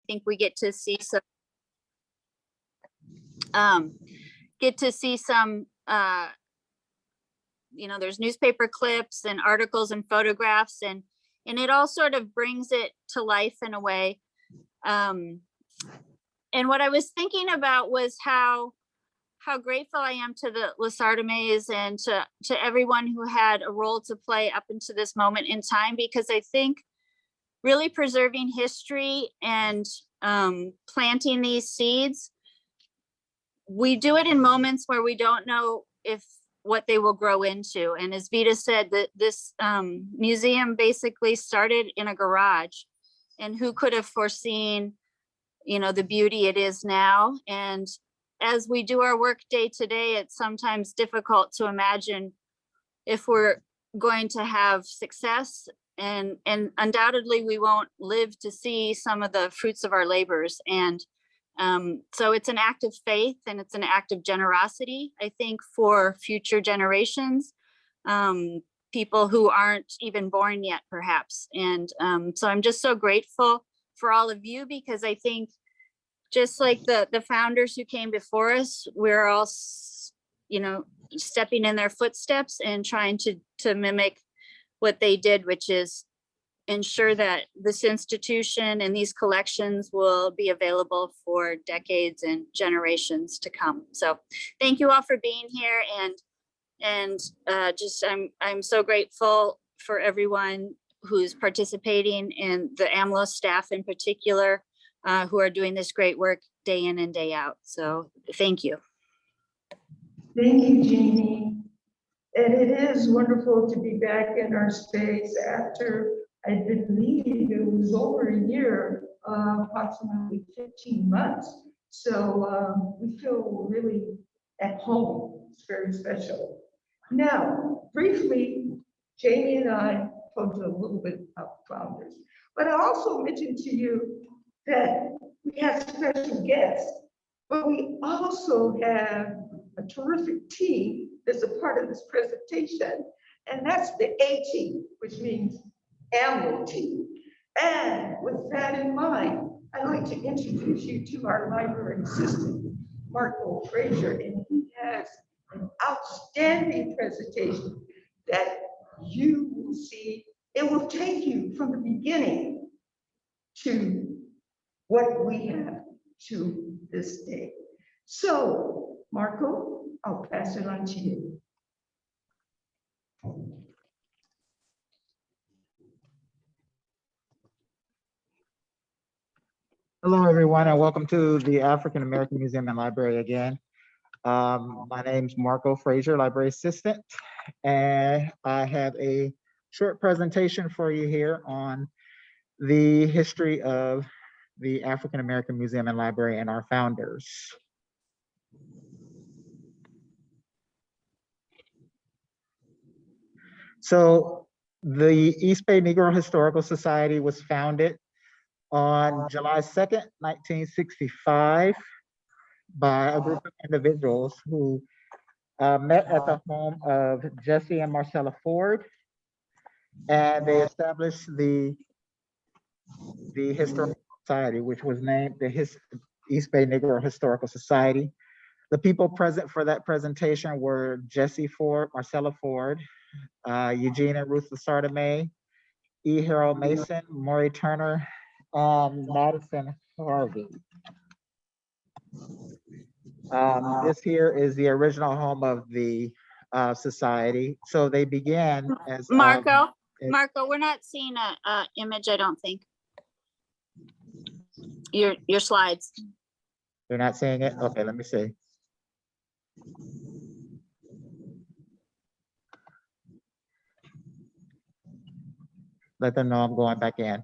think we get to see some you know, there's newspaper clips and articles and photographs, and it all sort of brings it to life in a way. And what I was thinking about was how grateful I am to the Lasardames and to everyone who had a role to play up into this moment in time, because I think really preserving history and planting these seeds, we do it in moments where we don't know what they will grow into. And as Vita said, that this museum basically started in a garage, and who could have foreseen, you know, the beauty it is now. And as we do our work day to day, it's sometimes difficult to imagine if we're going to have success, and undoubtedly we won't live to see some of the fruits of our labors. And so it's an act of faith, and it's an act of generosity, I think, for future generations, people who aren't even born yet, perhaps. And so I'm just so grateful for all of you, because I think just like the founders who came before us, we're all, you know, stepping in their footsteps and trying to mimic what they did, which is ensure that this institution and these collections will be available for decades and generations to come. So thank you all for being here, and just I'm so grateful for everyone who's participating, and the AAMLO staff in particular, who are doing this great work day in and day out. So thank you. Thank you, Jamie. And it is wonderful to be back in our space after I'd been leaving. It was over a year, approximately 15 months. So we feel really at home. It's very special. Now, briefly, Jamie and I told you a little bit about founders, but I also mentioned to you that we have special guests, but we also have a terrific team that's a part of this presentation, and that's the A team, which means AAMLO team. And with that in mind, I'd like to introduce you to our library assistant, Marco Frazier, and he has an outstanding presentation that you will see. It will take you from the beginning to what we have to this day. So, Marco, I'll pass it on to you. Hello, everyone, and welcome to the African American Museum and Library again. My name's Marco Frazier, library assistant, and I have a short presentation for you here on the history of the African American Museum and Library and our founders. So the East Bay Negro Historical Society was founded on July 2nd, 1965, by a group of individuals who met at the home of Jesse and Marcella Ford, and they established the Historical Society, which was named the East Bay Negro Historical Society. The people present for that presentation were Jesse Ford, Marcella Ford, Eugene and Ruth Lasardame, E. Harold Mason, Maury Turner, and Madison Harvey. This here is the original home of the society. So they began as Marco, we're not seeing a image, I don't think. Your slides. You're not seeing it? Okay, let me see. Let them know I'm going back in.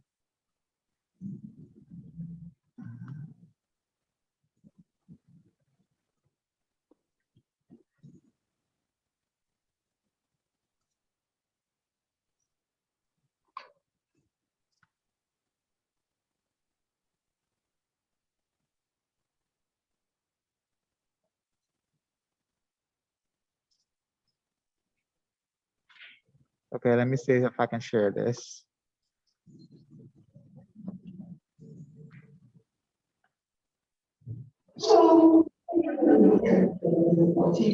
Okay, let me see if I can share this. So,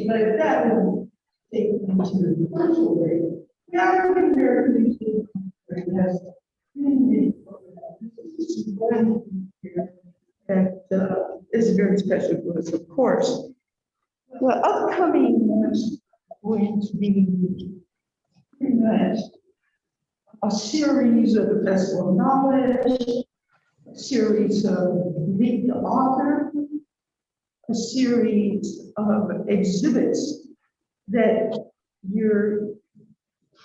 but that will take me to the virtual way. Yeah, I'm very has one here that is very special to us, of course. The upcoming is going to be pretty much a series of the Festival of Knowledge, a series of Meet the Author, a series of exhibits that you're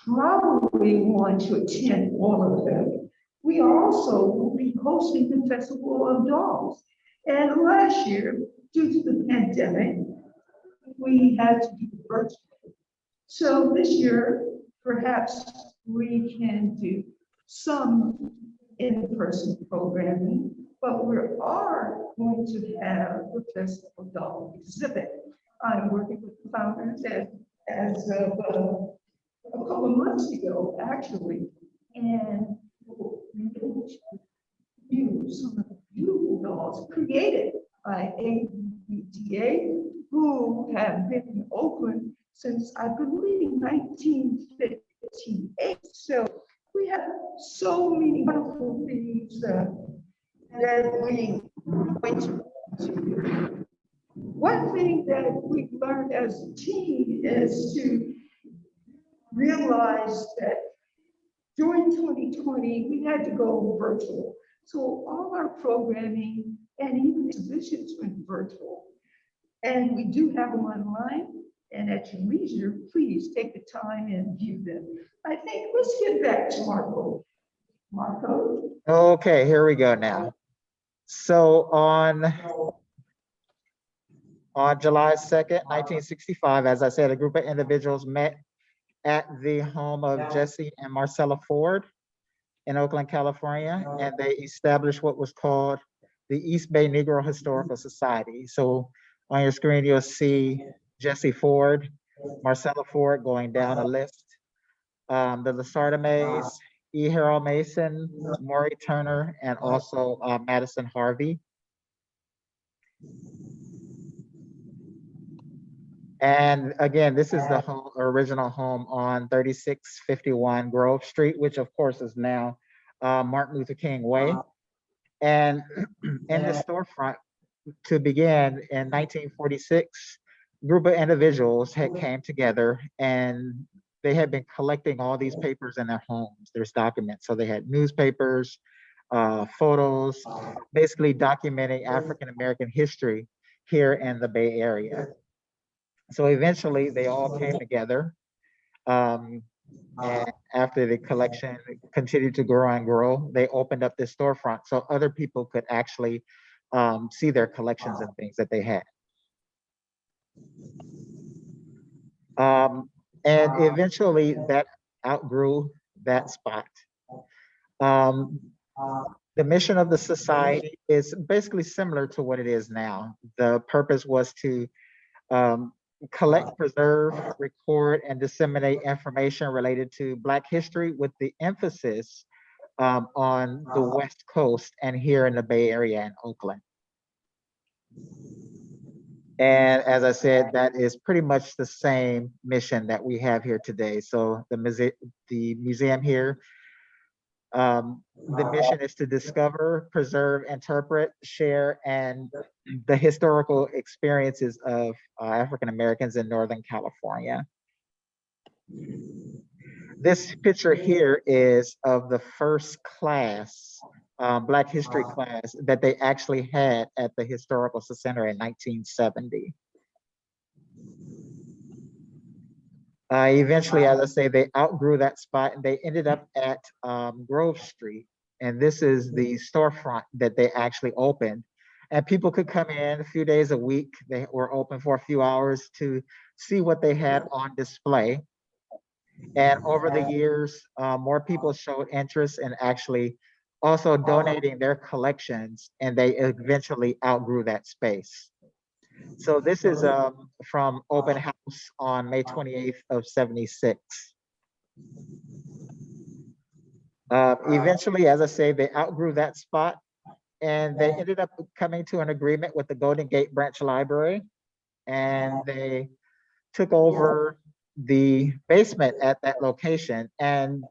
probably want to attend all of them. We also will be hosting the Festival of Dolls. And last year, due to the pandemic, we had to do virtual. So this year, perhaps we can do some in-person programming, but we are going to have the Festival Doll exhibit. I'm working with the founders as of a couple of months ago, actually, and use some of the beautiful dolls created by AAMLO, who have been in Oakland since, I believe, 1958. So we have so many wonderful things that we went to. One thing that we've learned as a team is to realize that during 2020, we had to go virtual. So all our programming and even exhibitions went virtual. And we do have them online, and at your leisure, please take the time and view them. I think let's get back to Marco. Marco? Okay, here we go now. So on July 2nd, 1965, as I said, a group of individuals met at the home of Jesse and Marcella Ford in Oakland, California, and they established what was called the East Bay Negro Historical Society. So on your screen, you'll see Jesse Ford, Marcella Ford going down a list. The Lasarda Mays, E. Harold Mason, Maury Turner, and also Madison Harvey. And again, this is the original home on 3651 Grove Street, which of course is now Martin Luther King Way. And in the storefront, to begin in 1946, a group of individuals had came together and they had been collecting all these papers in their homes. There's documents. So they had newspapers, photos, basically documenting African-American history here in the Bay Area. So eventually they all came together. And after the collection continued to grow and grow, they opened up this storefront so other people could actually see their collections and things that they had. And eventually that outgrew that spot. The mission of the society is basically similar to what it is now. The purpose was to collect, preserve, record, and disseminate information related to Black history with the emphasis on the West Coast and here in the Bay Area in Oakland. And as I said, that is pretty much the same mission that we have here today. So the museum here, the mission is to discover, preserve, interpret, share, and the historical experiences of African Americans in Northern California. This picture here is of the first class, Black history class that they actually had at the Historical Center in 1970. Eventually, as I say, they outgrew that spot and they ended up at Grove Street. And this is the storefront that they actually opened. And people could come in a few days a week. They were open for a few hours to see what they had on display. And over the years, more people showed interest in actually also donating their collections, and they eventually outgrew that space. So this is from open house on May 28th of 76. Eventually, as I say, they outgrew that spot and they ended up coming to an agreement with the Golden Gate Branch Library, and they took over the basement at that location, and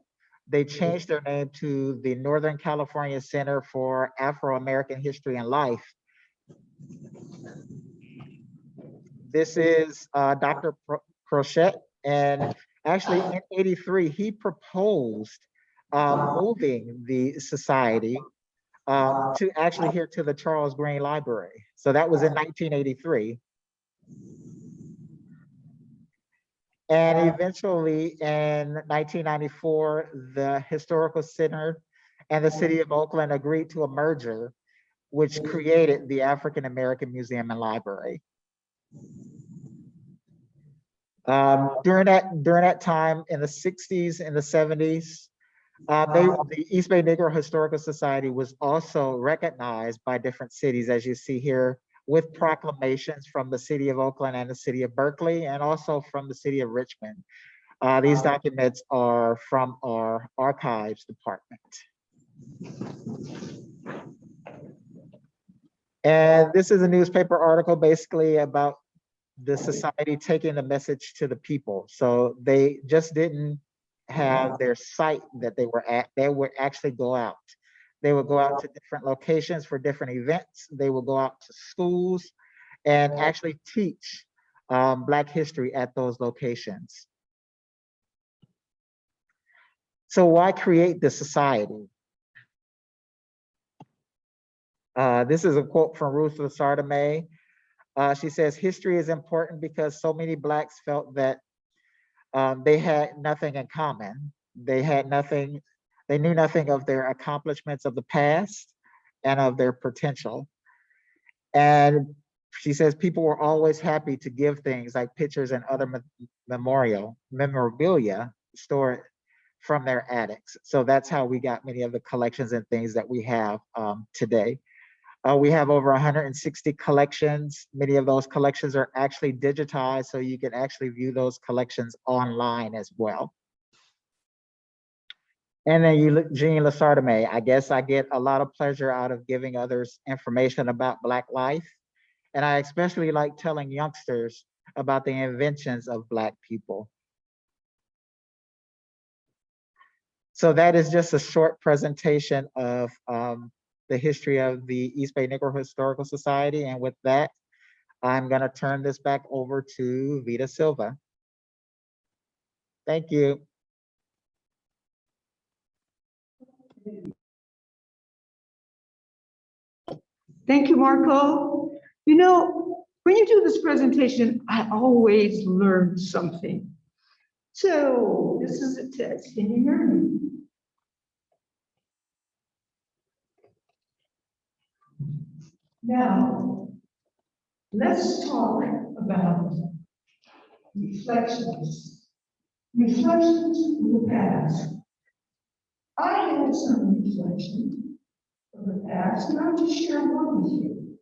they changed their name to the Northern California Center for Afro-American History and Life. This is Dr. Crochet, and actually in '83, he proposed moving the society to actually here to the Charles Green Library. So that was in 1983. And eventually in 1994, the Historical Center and the City of Oakland agreed to a merger, which created the African American Museum and Library. During that time in the 60s and the 70s, the East Bay Negro Historical Society was also recognized by different cities, as you see here, with proclamations from the City of Oakland and the City of Berkeley, and also from the City of Richmond. These documents are from our archives department. And this is a newspaper article basically about the society taking the message to the people. So they just didn't have their site that they were at, they would actually go out. They would go out to different locations for different events. They would go out to schools and actually teach Black history at those locations. So why create the society? This is a quote from Ruth Lasardame. She says, history is important because so many Blacks felt that they had nothing in common. They knew nothing of their accomplishments of the past and of their potential. And she says people were always happy to give things like pictures and other memorabilia stored from their attics. So that's how we got many of the collections and things that we have today. We have over 160 collections. Many of those collections are actually digitized, so you can actually view those collections online as well. And then you look, Jean Lasardame, I guess I get a lot of pleasure out of giving others information about Black life. And I especially like telling youngsters about the inventions of Black people. So that is just a short presentation of the history of the East Bay Negro Historical Society. And with that, I'm gonna turn this back over to Vita Silva. Thank you. Thank you, Marco. You know, when you do this presentation, I always learn something. So this is a test. Can you hear me? Now, let's talk about reflections. Reflections from the past. I had some reflections from the past, and I'll just share one with you.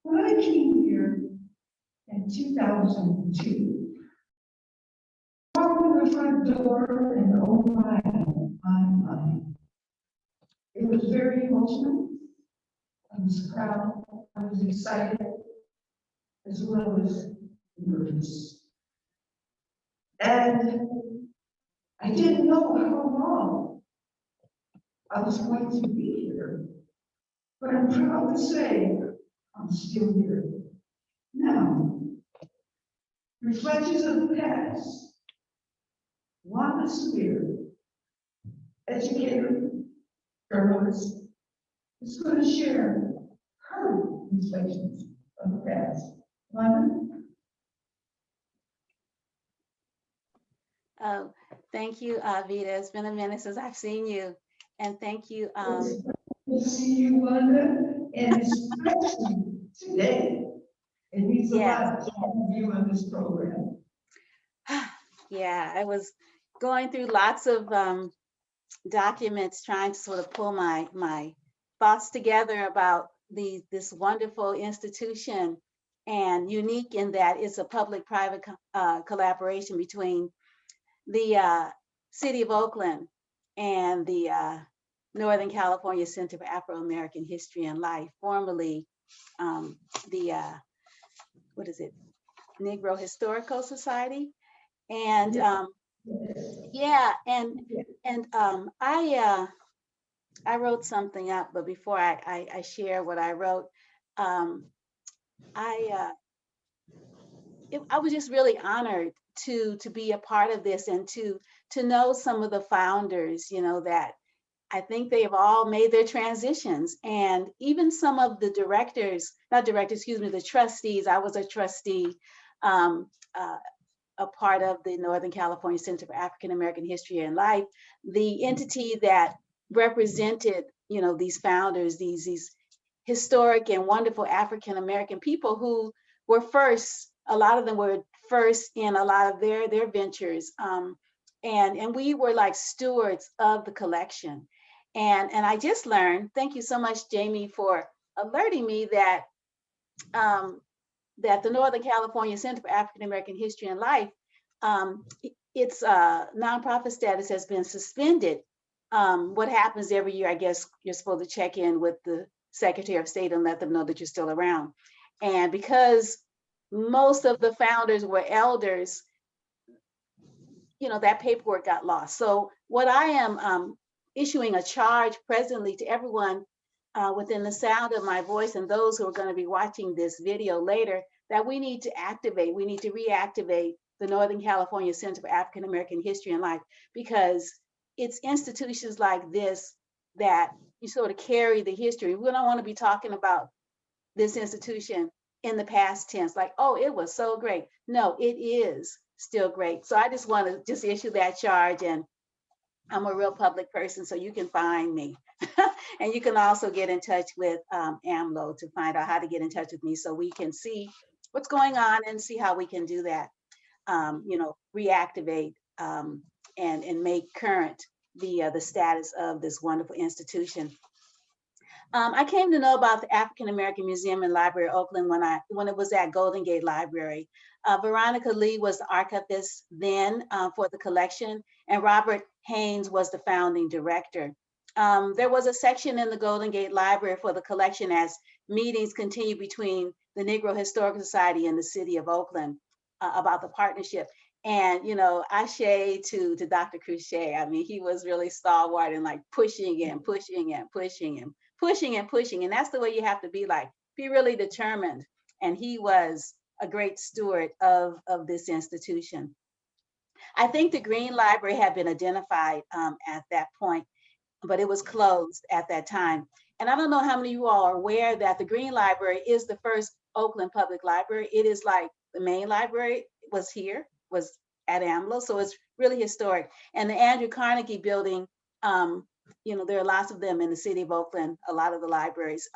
When I came here in 2002, I walked in the front door and oh my. It was very emotional. I was proud, I was excited, as well as nervous. And I didn't know how long I was going to be here, but I'm proud to say I'm still here. Now, reflections of the past. Wanda Sabir, educator, journalist, is going to share her reflections of the past. Wanda? Oh, thank you, Vita. It's been a minute since I've seen you. And thank you. We'll see you, Wanda, and especially today. It means a lot to have you on this program. Yeah, I was going through lots of documents trying to sort of pull my thoughts together about this wonderful institution, and unique in that it's a public-private collaboration between the City of Oakland and the Northern California Center for Afro-American History and Life, formerly the, what is it, Negro Historical Society. And yeah, and I wrote something up, but before I share what I wrote, I was just really honored to be a part of this and to know some of the founders, you know, that I think they've all made their transitions, and even some of the directors, not directors, excuse me, the trustees. I was a trustee, a part of the Northern California Center for African American History and Life, the entity that represented, you know, these founders, these historic and wonderful African American people who were first. A lot of them were first in a lot of their ventures, and we were like stewards of the collection. And I just learned. Thank you so much, Jamie, for alerting me that that the Northern California Center for African American History and Life, its nonprofit status has been suspended. What happens every year, I guess you're supposed to check in with the Secretary of State and let them know that you're still around. And because most of the founders were elders, you know, that paperwork got lost. So what I am issuing a charge presently to everyone within the sound of my voice and those who are going to be watching this video later, that we need to reactivate the Northern California Center for African American History and Life, because it's institutions like this that you sort of carry the history. We don't want to be talking about this institution in the past tense, like, oh, it was so great. No, it is still great. So I just want to just issue that charge, and I'm a real public person, so you can find me. And you can also get in touch with AAMLO to find out how to get in touch with me so we can see what's going on and see how we can do that, you know, reactivate and make current the status of this wonderful institution. I came to know about the African American Museum and Library of Oakland when it was at Golden Gate Library. Veronica Lee was the archivist then for the collection, and Robert Haynes was the founding director. There was a section in the Golden Gate Library for the collection as meetings continued between the Negro Historical Society and the city of Oakland about the partnership. And, you know, ashe to Dr. Cruchet. I mean, he was really stalwart and like pushing and pushing and pushing and pushing and pushing. And that's the way you have to be, like, be really determined. And he was a great steward of this institution. I think the Green Library had been identified at that point, but it was closed at that time. And I don't know how many of you all are aware that the Green Library is the first Oakland public library. It is like the main library was at AAMLO, so it's really historic. And the Andrew Carnegie building, you know, there are lots of them in the city of Oakland, a lot of the libraries.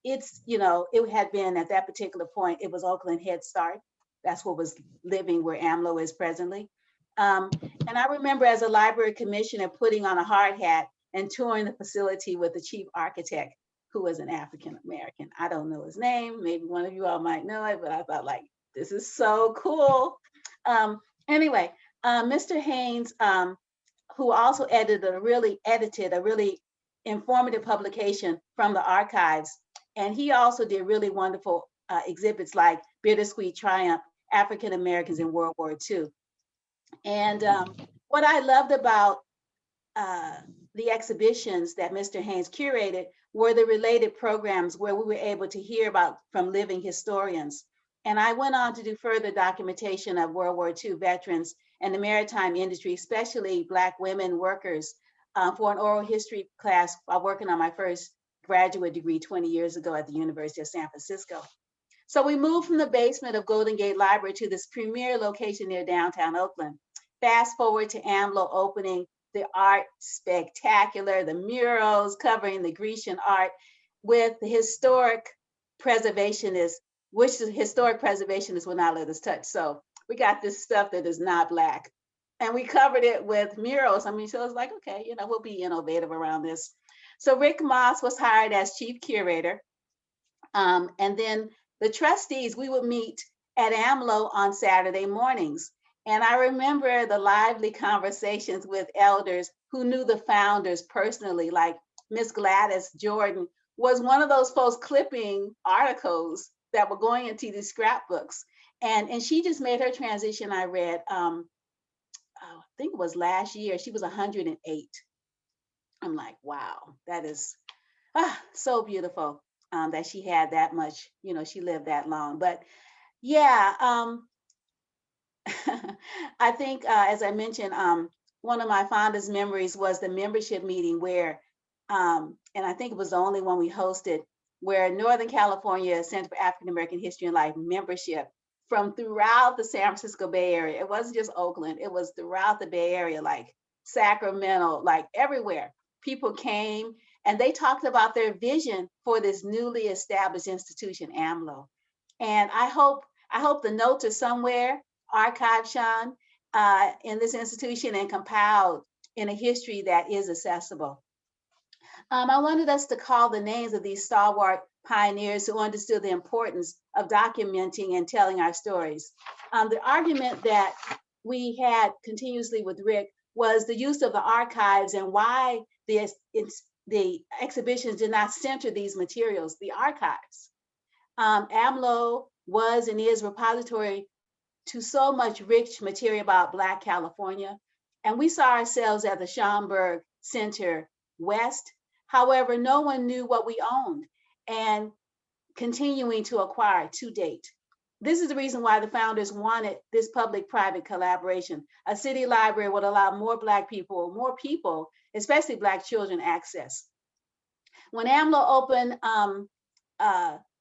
It's, you know, it had been at that particular point, it was Oakland Head Start. That's what was living where AAMLO is presently. And I remember as a library commissioner putting on a hard hat and touring the facility with the chief architect, who was an African American. I don't know his name. Maybe one of you all might know it, but I thought, like, this is so cool. Anyway, Mr. Haynes, who also edited a really informative publication from the archives. And he also did really wonderful exhibits like Bittersweet Triumph, African Americans in World War II. And what I loved about the exhibitions that Mr. Haynes curated were the related programs where we were able to hear about from living historians. And I went on to do further documentation of World War II veterans and the maritime industry, especially Black women workers, for an oral history class while working on my first graduate degree 20 years ago at the University of San Francisco. So we moved from the basement of Golden Gate Library to this premier location near downtown Oakland. Fast forward to AAMLO opening, the art spectacular, the murals covering the Grecian art with the historic preservationists, which the historic preservationists will not let us touch. So we got this stuff that is not Black. And we covered it with murals. I mean, so it's like, okay, you know, we'll be innovative around this. So Rick Moss was hired as chief curator. And then the trustees, we would meet at AAMLO on Saturday mornings. And I remember the lively conversations with elders who knew the founders personally, like Miss Gladys Jordan was one of those folks clipping articles that were going into these scrapbooks. And she just made her transition, I read, I think it was last year, she was 108. I'm like, wow, that is so beautiful that she had that much, she lived that long. But yeah, I think, as I mentioned, one of my fondest memories was the membership meeting where, and I think it was the only one we hosted, where Northern California Center for African American History and Life membership from throughout the San Francisco Bay Area, it wasn't just Oakland, it was throughout the Bay Area, like Sacramento, like everywhere. People came and they talked about their vision for this newly established institution, AAMLO. And I hope the notes are somewhere archived, Sean, in this institution and compiled in a history that is accessible. I wanted us to call the names of these stalwart pioneers who understood the importance of documenting and telling our stories. The argument that we had continuously with Rick was the use of the archives and why the exhibitions did not center these materials, the archives. AAMLO was and is repository to so much rich material about Black California. And we saw ourselves at the Schomburg Center West. However, no one knew what we owned and continuing to acquire to date. This is the reason why the founders wanted this public-private collaboration. A city library would allow more Black people, especially Black children, access. When AAMLO opened,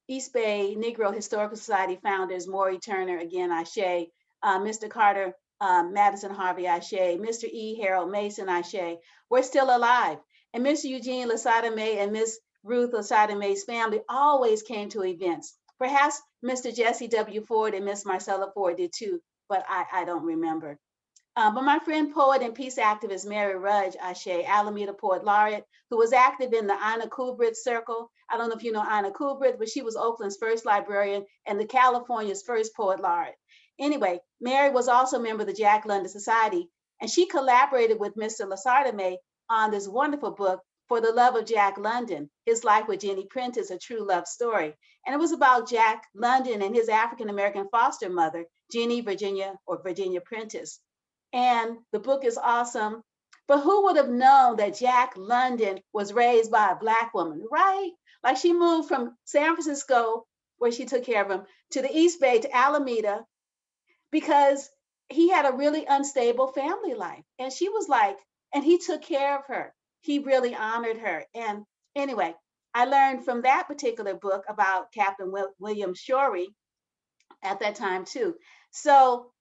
East Bay Negro Historical Society founders, Maury Turner, again, Ashe, Mr. Carter, Madison Harvey, Ashe, Mr. E. Harold Mason, Ashe, were still alive. And Mr. Eugene Lasada May and Miss Ruth Lasada May's family always came to events. Perhaps Mr. Jesse W. Ford and Miss Marcella Ford did too, but I don't remember. But my friend, poet and peace activist Mary Rudge Ashe, Alameda Poet Laureate, who was active in the Ina Kubrit circle. I don't know if you know Ina Kubrit, but she was Oakland's first librarian and the California's first poet laureate. Anyway, Mary was also a member of the Jack London Society, and she collaborated with Mr. Lasarda May on this wonderful book, For the Love of Jack London, His Life with Jenny Prentice, A True Love Story. And it was about Jack London and his African-American foster mother, Jenny Virginia Prentice. And the book is awesome, but who would have known that Jack London was raised by a Black woman, right? Like she moved from San Francisco, where she took care of him, to the East Bay, to Alameda, because he had a really unstable family life. And she was like, and he took care of her. He really honored her. And anyway, I learned from that particular book about Captain William Shorey at that time too. So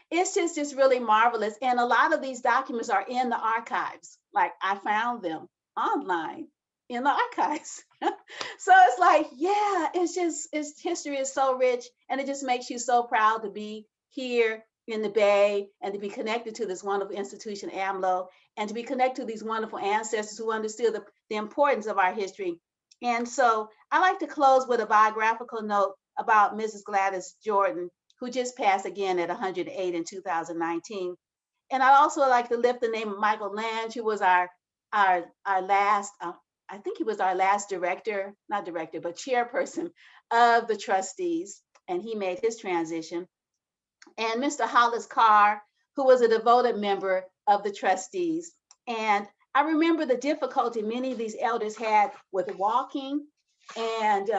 it's just really marvelous. And a lot of these documents are in the archives. Like I found them online in the archives. So it's like, yeah, history is so rich, and it just makes you so proud to be here in the Bay and to be connected to this wonderful institution, AAMLO, and to be connected to these wonderful ancestors who understood the importance of our history. And so I like to close with a biographical note about Mrs. Gladys Jordan, who just passed again at 108 in 2019. And I also like to lift the name of Michael Lange, who was our last, I think he was our last chairperson of the trustees, and he made his transition. And Mr. Hollis Carr, who was a devoted member of the trustees. And I remember the difficulty many of these elders had with walking and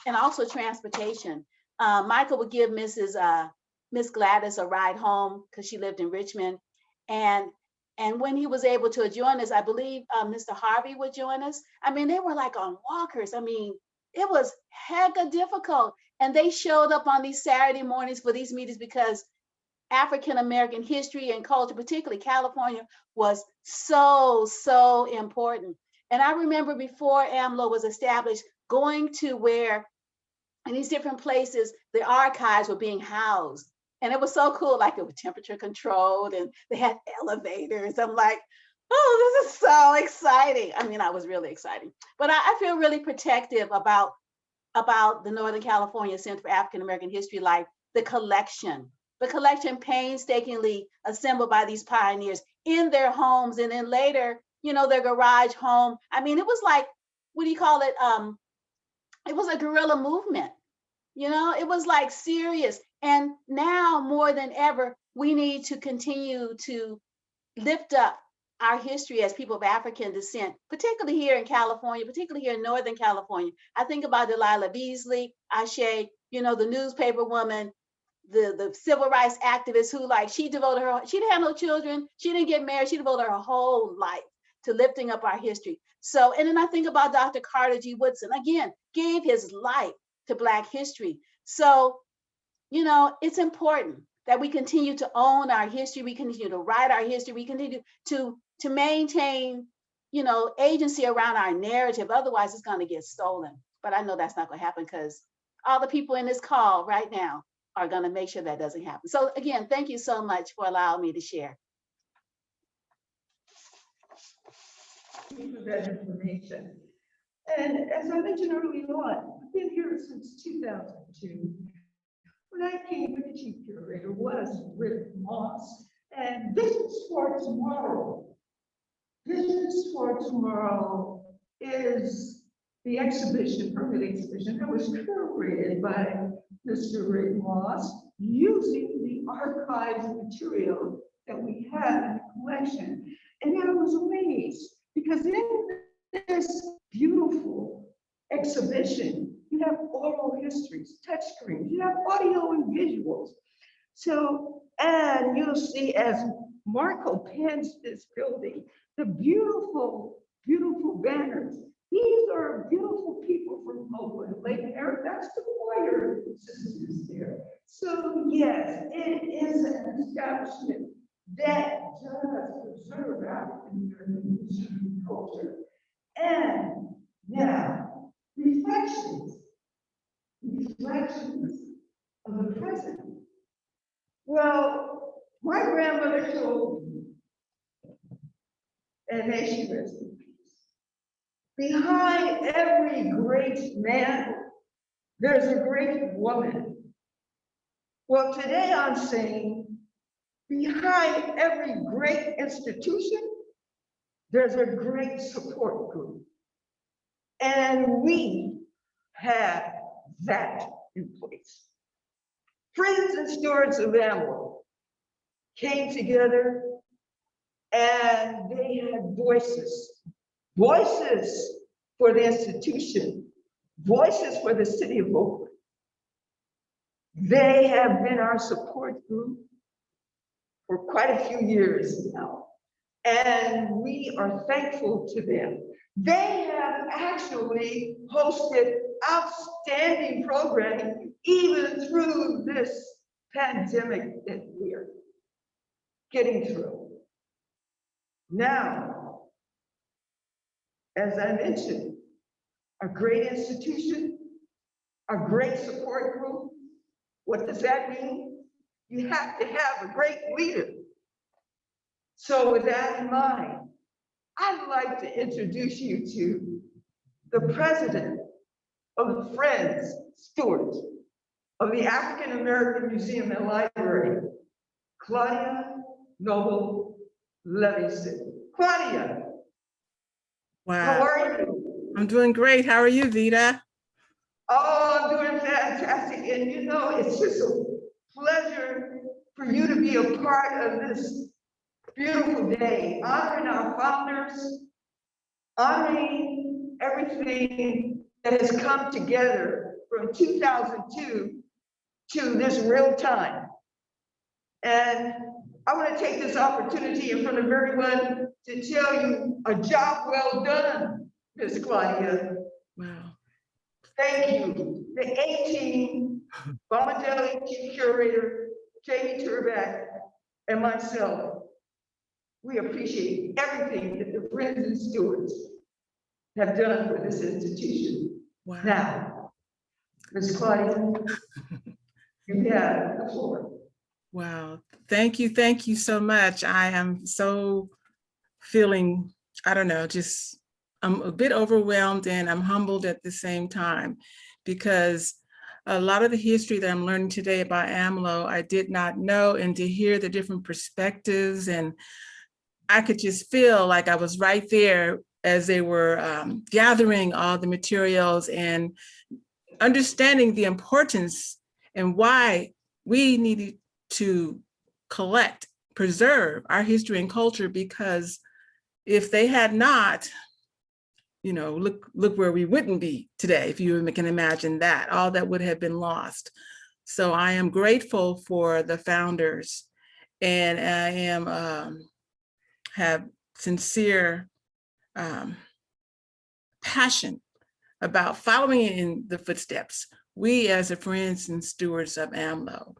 also transportation. Michael would give Miss Gladys a ride home because she lived in Richmond. And when he was able to join us, I believe Mr. Harvey would join us. I mean, they were like on walkers. I mean, it was hecka difficult. And they showed up on these Saturday mornings for these meetings because African-American history and culture, particularly California, was so important. And I remember before AAMLO was established, going to where in these different places, the archives were being housed. And it was so cool, like it was temperature controlled and they had elevators. I'm like, oh, this is so exciting. I mean, I was really excited. But I feel really protective about the Northern California Center for African American History, like the collection the collection painstakingly assembled by these pioneers in their homes, and then later, you know, their garage home. I mean, it was like, what do you call it? It was a guerrilla movement. You know, it was like serious. And now more than ever, we need to continue to lift up our history as people of African descent, particularly here in California, particularly here in Northern California. I think about Delilah Beasley, Ashe, you know, the newspaper woman, the civil rights activist who, like, she didn't have no children, she didn't get married, she devoted her whole life to lifting up our history. So, and then I think about Dr. Carter G. Woodson, again, gave his life to Black history. So, you know, it's important that we continue to own our history, we continue to write our history, we continue to maintain, you know, agency around our narrative. Otherwise, it's going to get stolen. But I know that's not going to happen, because all the people in this call right now are going to make sure that doesn't happen. So again, thank you so much for allowing me to share. Thank you for that information. And as I mentioned early on, I've been here since 2002. When I came, the chief curator was Rick Moss, and Visions for Tomorrow. Visions for Tomorrow is the exhibition, permanent exhibition, that was curated by Mr. Rick Moss, using the archived material that we have in the collection. And I was amazed, because in this beautiful exhibition, you have oral histories, touchscreens, you have audio and visuals. So, and you'll see as Marco pans this building, the beautiful, beautiful banners. These are beautiful people from Oakland. Lake Eric, that's the choir sisters there. So yes, it is an establishment that does preserve African American history and culture. And now, reflections of the present. Well, my grandmother told me, and may she rest in peace, behind every great man, there's a great woman. Well, today I'm saying, behind every great institution, there's a great support group. And we have that in place. Friends and stewards of AAMLO came together, and they had voices for the institution, voices for the city of Oakland. They have been our support group for quite a few years now, and we are thankful to them. They have actually hosted outstanding programming even through this pandemic that we're getting through. Now, as I mentioned, a great institution, a great support group. What does that mean? You have to have a great leader. So with that in mind, I'd like to introduce you to the president of the Friends Stewards of the African American Museum and Library, Claudia Nobel-Levingston. Claudia, Wow. how are you? I'm doing great. How are you, Vita? Oh, I'm doing fantastic. And you know, it's just a pleasure for you to be a part of this beautiful day, honoring our founders, honoring everything that has come together from 2002 to this real time. And I want to take this opportunity in front of everyone to tell you a job well done, Ms. Claudia. Wow. Thank you. The A-team, Volunteer Chief Curator, Jamie Turbak, and myself, we appreciate everything that the Friends and Stewards have done for this institution. Wow. Now, Ms. Claudia, you have the floor. Wow. Thank you so much. I am so feeling, I don't know, just I'm a bit overwhelmed, and I'm humbled at the same time, because A lot of the history that I'm learning today about AAMLO, I did not know, and to hear the different perspectives, and I could just feel like I was right there as they were gathering all the materials and understanding the importance and why we needed to collect, preserve our history and culture, because if they had not, look where we wouldn't be today, if you can imagine that, all that would have been lost. So I am grateful for the founders, and I am have sincere passion about following in the footsteps. We, as the Friends and Stewards of AAMLO,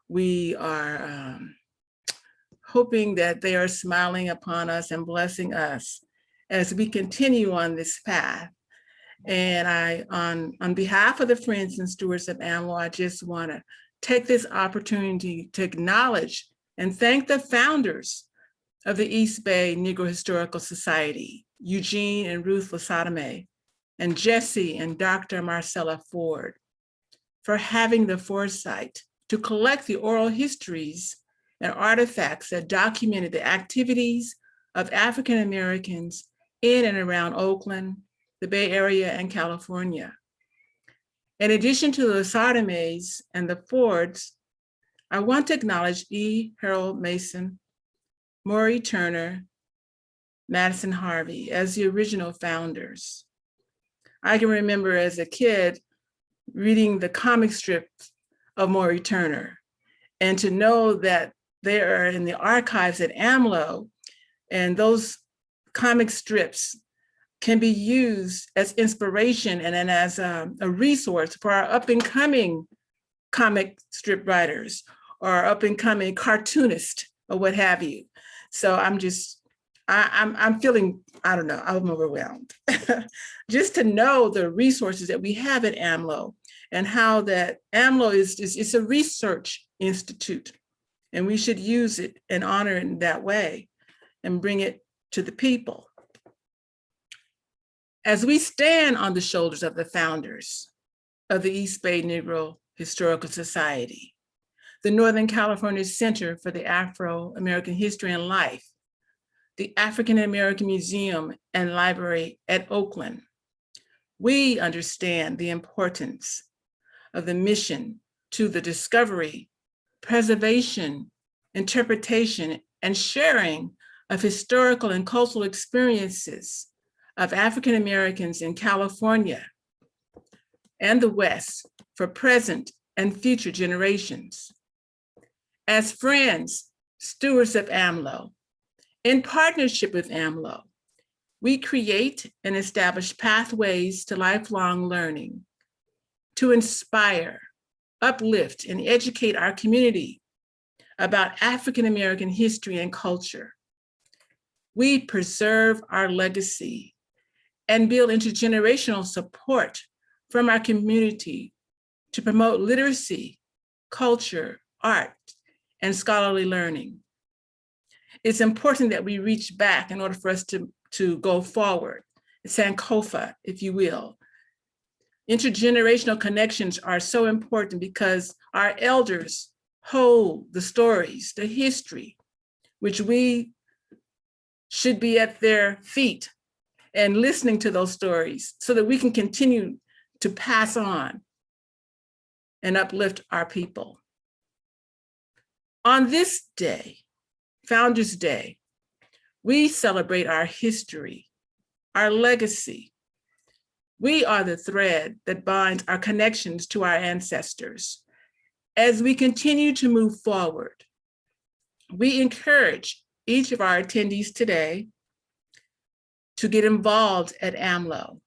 we are hoping that they are smiling upon us and blessing us as we continue on this path. And on behalf of the Friends and Stewards of AAMLO, I just want to take this opportunity to acknowledge and thank the founders of the East Bay Negro Historical Society, Eugene and Ruth Lasatame, and Jesse and Dr. Marcella Ford, for having the foresight to collect the oral histories and artifacts that documented the activities of African Americans in and around Oakland, the Bay Area, and California. In addition to the Lasatames and the Fords, I want to acknowledge E. Harold Mason, Maury Turner, Madison Harvey as the original founders. I can remember as a kid reading the comic strips of Maury Turner, and to know that they are in the archives at AAMLO, and those comic strips can be used as inspiration and as a resource for our up and coming comic strip writers or up and coming cartoonists or what have you. So I'm feeling, I don't know, I'm overwhelmed. Just to know the resources that we have at AAMLO, and how that AAMLO is a research institute, and we should use it and honor it in that way and bring it to the people. As we stand on the shoulders of the founders of the East Bay Negro Historical Society, the Northern California Center for the Afro-American History and Life, the African American Museum and Library at Oakland, we understand the importance of the mission to the discovery, preservation, interpretation, and sharing of historical and cultural experiences of African Americans in California and the West for present and future generations. As friends, stewards of AAMLO, in partnership with AAMLO, we create and establish pathways to lifelong learning to inspire, uplift, and educate our community about African American history and culture. We preserve our legacy and build intergenerational support from our community to promote literacy, culture, art, and scholarly learning. It's important that we reach back in order for us to go forward, Sankofa, if you will. Intergenerational connections are so important because our elders hold the stories, the history, which we should be at their feet and listening to those stories so that we can continue to pass on and uplift our people. On this day, Founders Day, we celebrate our history, our legacy. We are the thread that binds our connections to our ancestors. As we continue to move forward, we encourage each of our attendees today to get involved at AAMLO.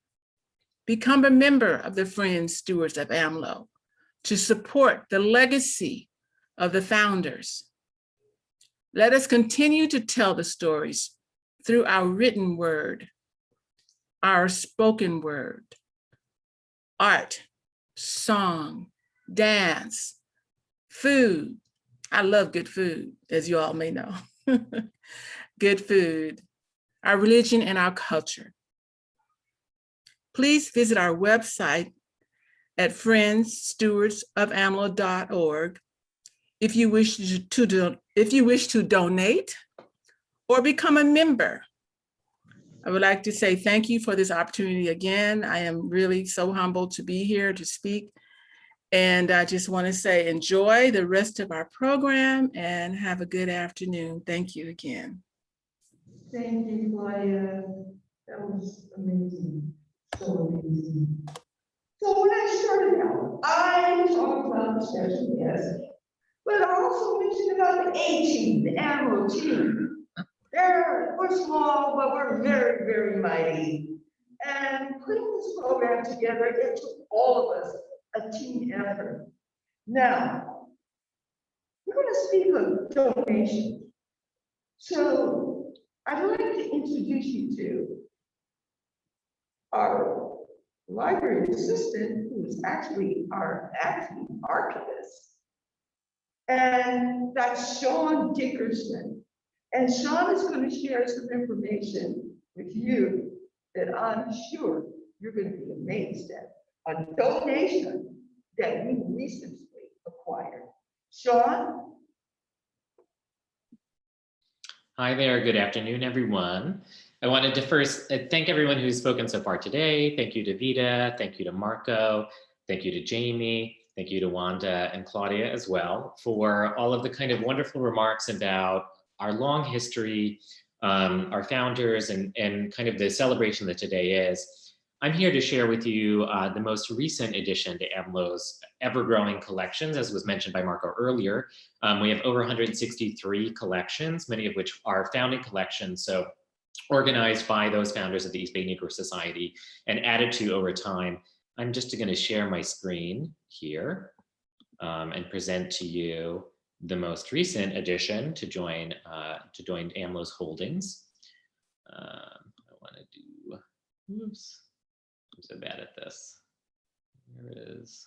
Become a member of the Friends Stewards of AAMLO to support the legacy of the founders. Let us continue to tell the stories through our written word, our spoken word, art, song, dance, food. I love good food, as you all may know. Good food, our religion, and our culture. Please visit our website at friendsstewardsofamlo.org if you wish to donate or become a member. I would like to say thank you for this opportunity again. I am really so humbled to be here to speak. And I just want to say enjoy the rest of our program and have a good afternoon. Thank you again. Thank you, Claudia. That was amazing. So amazing. So when I started out, I talked about the special guest, but I also mentioned about the A team, the AAMLO team. We're small, but we're very, very mighty. And putting this program together, it took all of us a team effort. Now, we're going to speak of donations. So I'd like to introduce you to our library assistant, who is actually our archivist. And that's Sean Dickerson. And Sean is going to share some information with you that I'm sure you're going to be amazed at. A donation that we recently acquired. Sean? Hi there, good afternoon, everyone. I wanted to first thank everyone who's spoken so far today. Thank you to Vida, thank you to Marco, thank you to Jamie, thank you to Wanda and Claudia as well for all of the kind of wonderful remarks about our long history, our founders, and kind of the celebration that today is. I'm here to share with you the most recent addition to AAMLO's ever-growing collections, as was mentioned by Marco earlier. We have over 163 collections, many of which are founding collections, so organized by those founders of the East Bay Negro Society and added to over time. I'm just going to share my screen here and present to you the most recent addition to join AAMLO's holdings. I want to do, oops. I'm so bad at this. Here is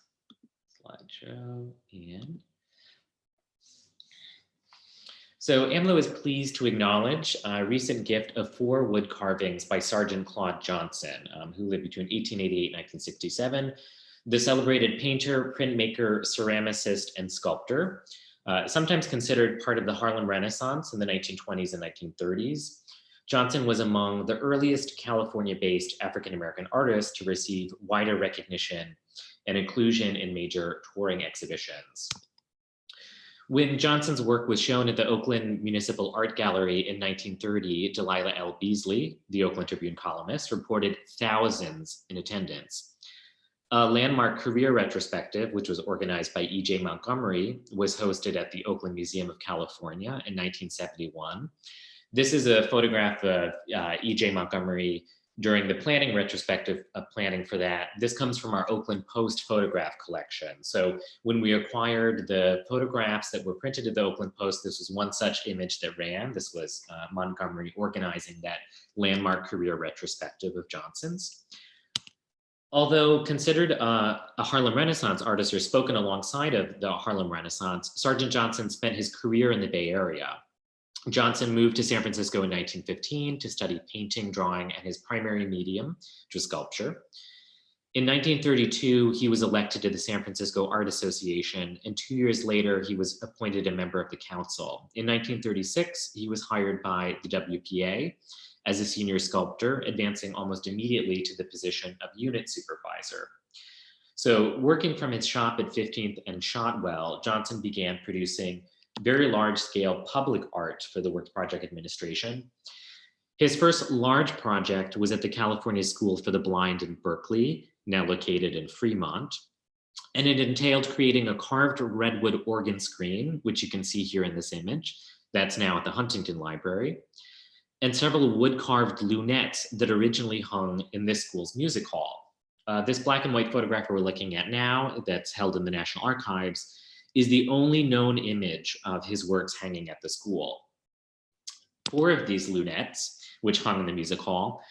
slideshow and. So AAMLO is pleased to acknowledge a recent gift of 4 wood carvings by Sergeant Claude Johnson, who lived between 1888 and 1967, the celebrated painter, printmaker, ceramicist, and sculptor, sometimes considered part of the Harlem Renaissance in the 1920s and 1930s. Johnson was among the earliest California-based African-American artists to receive wider recognition and inclusion in major touring exhibitions. When Johnson's work was shown at the Oakland Municipal Art Gallery in 1930, Delilah L. Beasley, the Oakland Tribune columnist, reported thousands in attendance. A landmark career retrospective, which was organized by E.J. Montgomery, was hosted at the Oakland Museum of California in 1971. This is a photograph of E.J. Montgomery during the planning retrospective of planning for that. This comes from our Oakland Post photograph collection. So when we acquired the photographs that were printed at the Oakland Post, this was one such image that ran. This was Montgomery organizing that landmark career retrospective of Johnson's. Although considered a Harlem Renaissance artist or spoken alongside of the Harlem Renaissance, Sergeant Johnson spent his career in the Bay Area. Johnson moved to San Francisco in 1915 to study painting, drawing, and his primary medium, which was sculpture. In 1932, he was elected to the San Francisco Art Association, and 2 years later, he was appointed a member of the council. In 1936, he was hired by the WPA as a senior sculptor, advancing almost immediately to the position of unit supervisor. So working from his shop at 15th and Shotwell, Johnson began producing very large-scale public art for the Works Project Administration. His first large project was at the California School for the Blind in Berkeley, now located in Fremont. And it entailed creating a carved redwood organ screen, which you can see here in this image, that's now at the Huntington Library, and several wood-carved lunettes that originally hung in this school's music hall. This black and white photograph we're looking at now, that's held in the National Archives, is the only known image of his works hanging at the school. 4 of these lunettes, which hung in the music hall,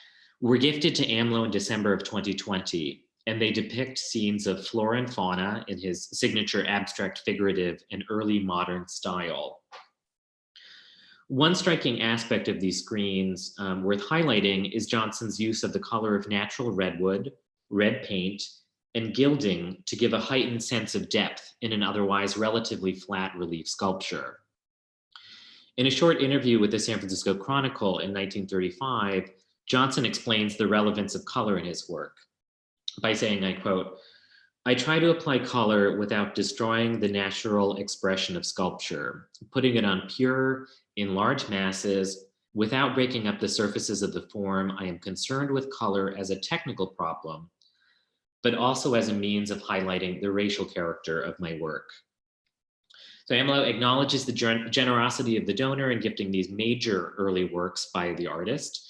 were gifted to AAMLO in December of 2020, and they depict scenes of flora and fauna in his signature abstract, figurative, and early modern style. One striking aspect of these screens worth highlighting is Johnson's use of the color of natural redwood, red paint, and gilding to give a heightened sense of depth in an otherwise relatively flat relief sculpture. In a short interview with the San Francisco Chronicle in 1935, Johnson explains the relevance of color in his work by saying, I quote, "I try to apply color without destroying the natural expression of sculpture, putting it on pure, in large masses, without breaking up the surfaces of the form. I am concerned with color as a technical problem, but also as a means of highlighting the racial character of my work." So AAMLO acknowledges the generosity of the donor in gifting these major early works by the artist.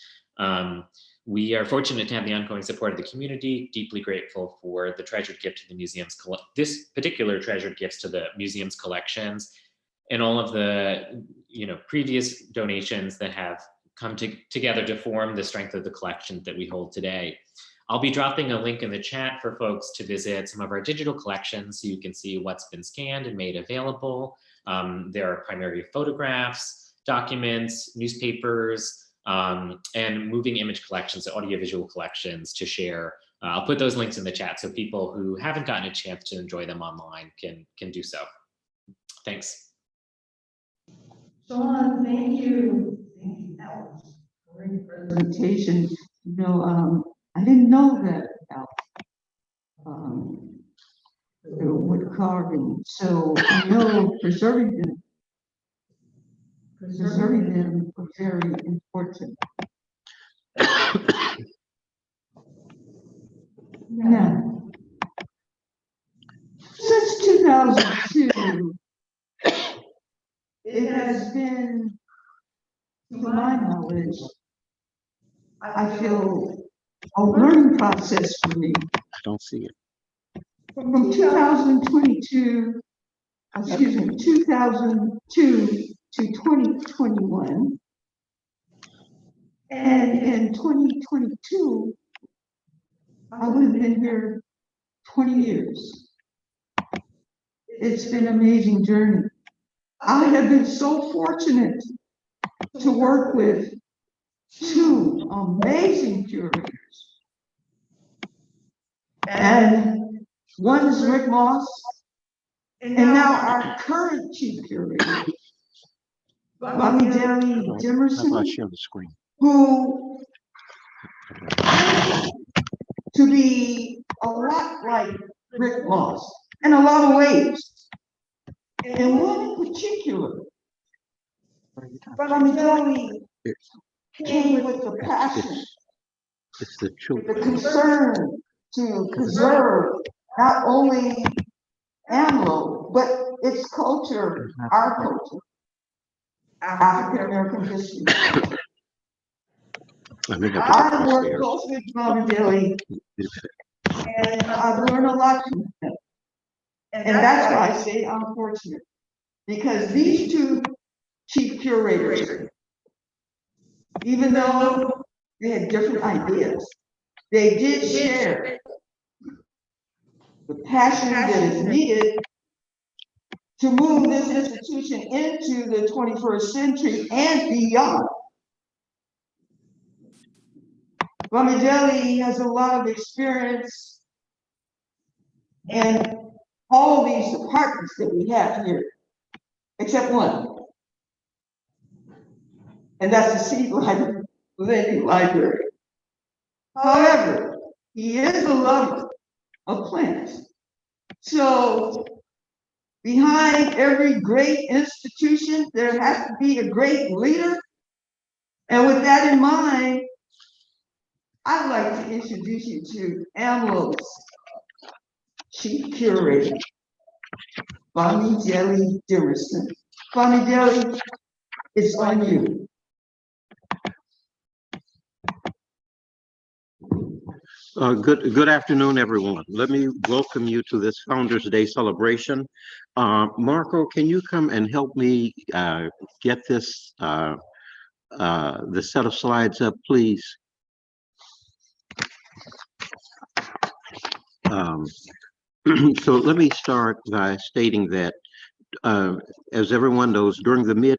We are fortunate to have the ongoing support of the community, deeply grateful for the treasured gift to the museum's, this particular treasured gifts to the museum's collections, and all of the previous donations that have come together to form the strength of the collection that we hold today. I'll be dropping a link in the chat for folks to visit some of our digital collections so you can see what's been scanned and made available. There are primarily photographs, documents, newspapers, and moving image collections, audiovisual collections to share. I'll put those links in the chat so people who haven't gotten a chance to enjoy them online can do so. Thanks. Sean, thank you. Thank you. That was a great presentation. I didn't know that about the wood carving. So preserving them was very important. Now, since 2002, it has been, to my knowledge, I feel, a learning process for me. I don't see it. From 2002 to 2021. And in 2022, I would have been here 20 years. It's been an amazing journey. I have been so fortunate to work with two amazing curators. And one is Rick Moss, and now our current chief curator, Bamidele How Dimerson, about share the screen? who to be a lot like Rick Moss in a lot of ways. And one in particular, Bamidele came with the passion, It's the the children. concern to preserve not only AAMLO, but its culture, our culture, African American history. I may have I to work upstairs. closely with Bamidele, and I've learned a lot from him. And that's why I say I'm fortunate, because these two chief curators, even though they had different ideas, they did share the passion that is needed to move this institution into the 21st century and beyond. Bamidele has a lot of experience in all these departments that we have here, except one. And that's the City Living Library. However, he is a lover of plants. So behind every great institution, there has to be a great leader. And with that in mind, I'd like to introduce you to AAMLO's chief curator, Bamidele Dimerson. Bamidele, it's on you. Good afternoon, everyone. Let me welcome you to this Founders Day celebration. Marco, can you come and help me get this the set of slides up, please? So let me start by stating that, as everyone knows, during the mid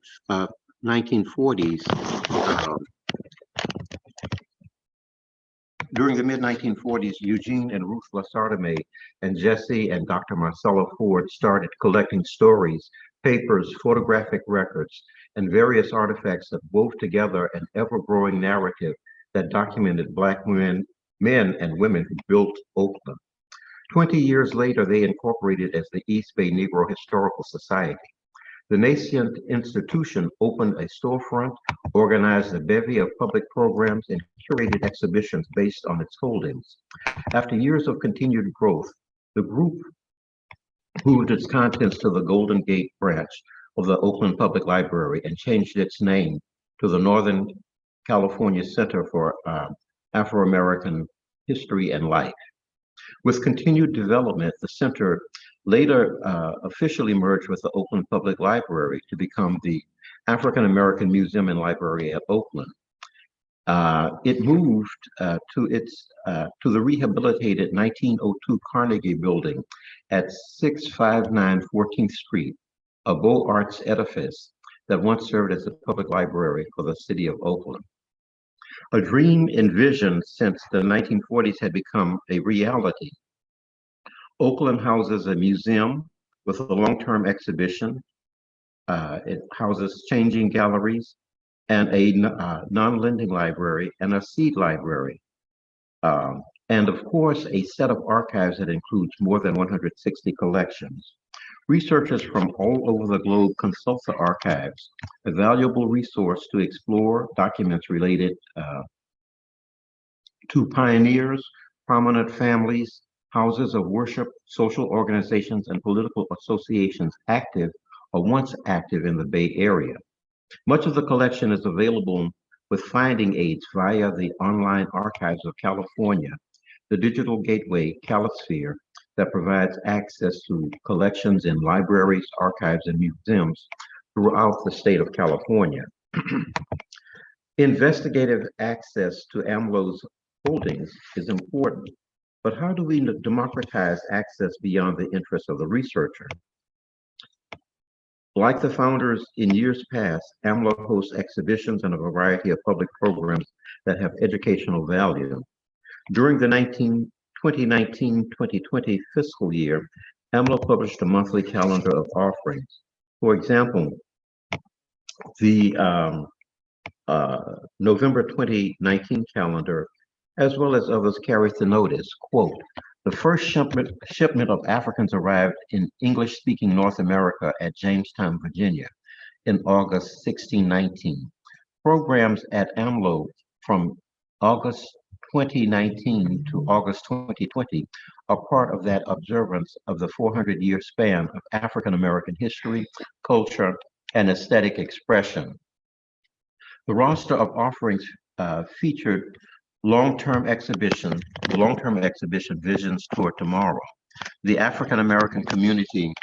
1940s, During the mid-1940s, Eugene and Ruth Lasardame and Jesse and Dr. Marcella Ford started collecting stories, papers, photographic records, and various artifacts that wove together an ever-growing narrative that documented Black men and women who built Oakland. 20 years later, they incorporated as the East Bay Negro Historical Society. The nascent institution opened a storefront, organized a bevy of public programs, and curated exhibitions based on its holdings. After years of continued growth, the group moved its contents to the Golden Gate branch of the Oakland Public Library and changed its name to the Northern California Center for Afro-American History and Life. With continued development, the center later officially merged with the Oakland Public Library to become the African American Museum and Library at Oakland. It moved to the rehabilitated 1902 Carnegie Building at 659 14th Street, a Beaux Arts edifice that once served as a public library for the city of Oakland. A dream envisioned since the 1940s had become a reality. Oakland houses a museum with a long-term exhibition. It houses changing galleries and a non-lending library and a seed library. And of course, a set of archives that includes more than 160 collections. Researchers from all over the globe consult the archives, a valuable resource to explore documents related to pioneers, prominent families, houses of worship, social organizations, and political associations active or once active in the Bay Area. Much of the collection is available with finding aids via the online Archives of California, the digital gateway Calisphere that provides access to collections in libraries, archives, and museums throughout the state of California. Investigative access to AAMLO's holdings is important, but how do we democratize access beyond the interest of the researcher? Like the founders in years past, AAMLO hosts exhibitions and a variety of public programs that have educational value. During the 2019-2020 fiscal year, AAMLO published a monthly calendar of offerings. For example, the November 2019 calendar, as well as others, carries the notice, quote, "The first shipment of Africans arrived in English-speaking North America at Jamestown, Virginia in August 1619. Programs at AAMLO from August 2019 to August 2020 are part of that observance of the 400-year span of African American history, culture, and aesthetic expression." The roster of offerings featured long-term exhibition Visions Toward Tomorrow. The African American community,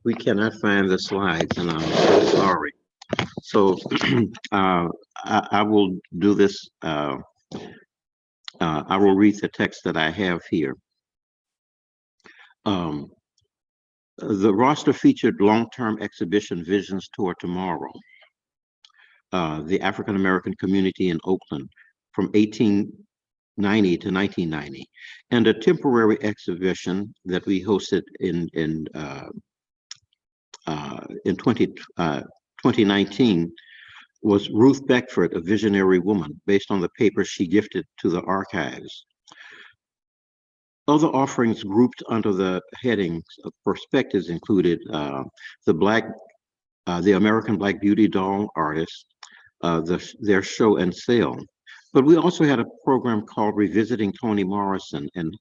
we cannot find the slides and I'm so sorry. So I will do this, I will read the text that I have here. The roster featured long-term exhibition Visions Toward Tomorrow, the African American community in Oakland from 1890 to 1990, and a temporary exhibition that we hosted in 2019 was Ruth Beckford, a visionary woman, based on the paper she gifted to the archives. Other offerings grouped under the headings of perspectives included the American Black Beauty doll artists, their show and sale. But we also had a program called Revisiting Toni Morrison, and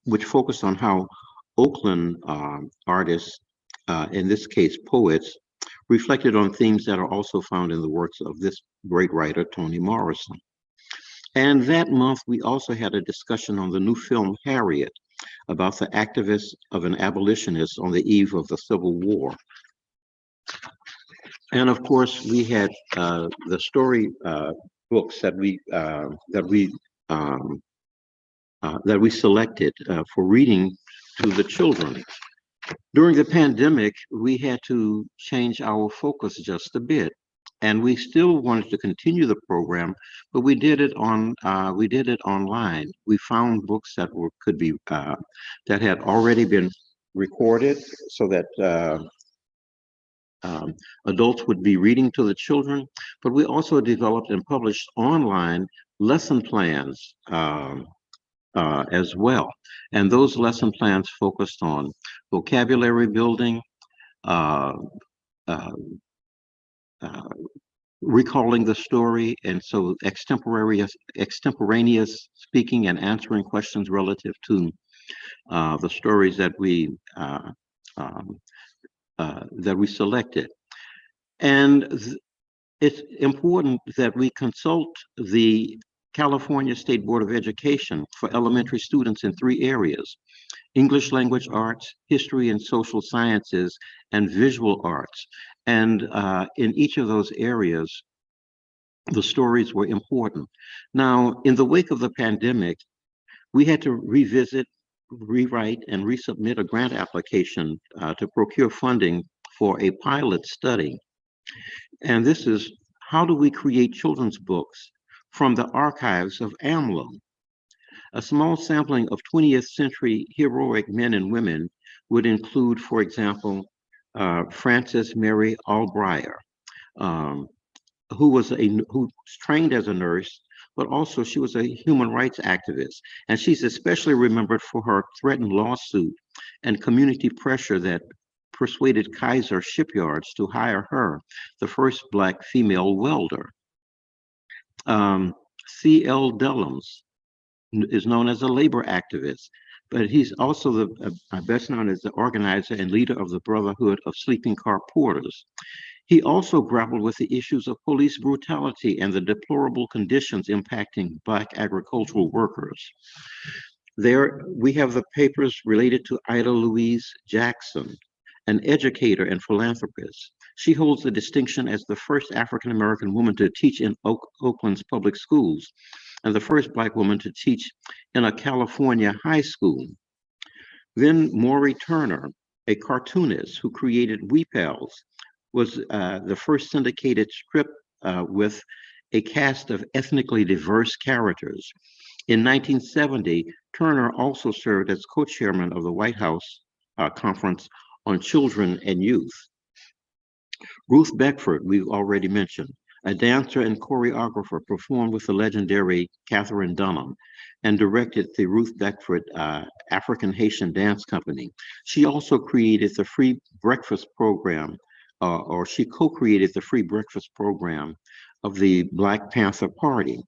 which focused on how Oakland artists, in this case poets, reflected on themes that are also found in the works of this great writer, Toni Morrison. And that month, we also had a discussion on the new film, Harriet, about the activists of an abolitionist on the eve of the Civil War. And of course, we had the story books that we selected for reading to the children. During the pandemic, we had to change our focus just a bit, and we still wanted to continue the program, but we did it online. We found books that could be that had already been recorded, so that adults would be reading to the children, but we also developed and published online lesson plans as well. And those lesson plans focused on vocabulary building, uh, uh, uh, recalling the story, and so extemporaneous speaking and answering questions relative to the stories um, that we selected. And it's important that we consult the California State Board of Education for elementary students in 3 areas: English language arts, history and social sciences, and visual arts. And in each of those areas, the stories were important. Now, in the wake of the pandemic, we had to revisit, rewrite, and resubmit a grant application to procure funding for a pilot study. And this is, how do we create children's books from the archives of AAMLO? A small sampling of 20th century heroic men and women would include, for example, Frances Mary Albright, um, who trained as a nurse, but also she was a human rights activist. And she's especially remembered for her threatened lawsuit and community pressure that persuaded Kaiser Shipyards to hire her, the first Black female welder. C.L. Dellums is known as a labor activist, but he's also best known as the organizer and leader of the Brotherhood of Sleeping Car Porters. He also grappled with the issues of police brutality and the deplorable conditions impacting Black agricultural workers. There we have the papers related to Ida Louise Jackson, an educator and philanthropist. She holds the distinction as the first African-American woman to teach in Oakland's public schools, and the first Black woman to teach in a California high school. Then Maury Turner, a cartoonist who created We Pals, was the first syndicated strip with a cast of ethnically diverse characters. In 1970, Turner also served as co-chairman of the White House Conference on Children and Youth. Ruth Beckford, we've already mentioned, a dancer and choreographer, performed with the legendary Katherine Dunham and directed the Ruth Beckford African Haitian Dance Company. She also created the free breakfast program, or she co-created the free breakfast program of the Black Panther Party.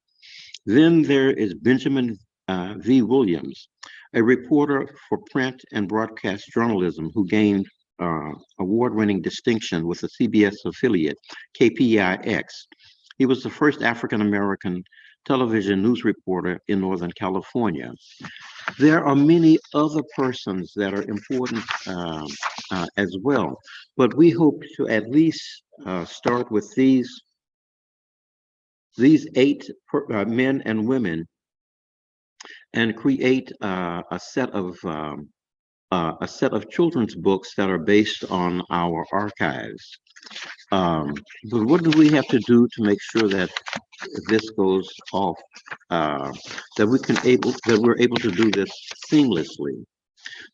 Then there is Benjamin V. Williams, a reporter for print and broadcast journalism who gained award-winning distinction with the CBS affiliate, KPIX. He was the first African-American television news reporter in Northern California. There are many other persons that are important as well, but we hope to at least start with these 8 men and women and create a set of children's books that are based on our archives. But what do we have to do to make sure that this goes off, that we're able to do this seamlessly?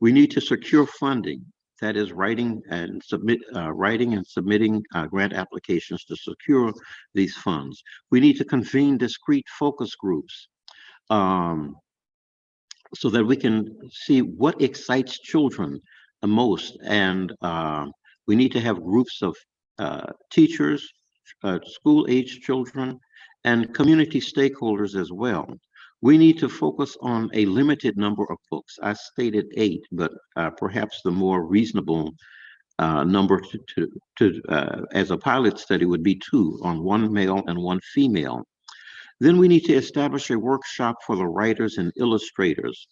We need to secure funding, that is writing and submitting grant applications to secure these funds. We need to convene discrete focus groups so that we can see what excites children the most. And we need to have groups of teachers, school-age children, and community stakeholders as well. We need to focus on a limited number of books. I stated 8, but perhaps the more reasonable number as a pilot study would be 2, on 1 male and 1 female. Then we need to establish a workshop for the writers and illustrators.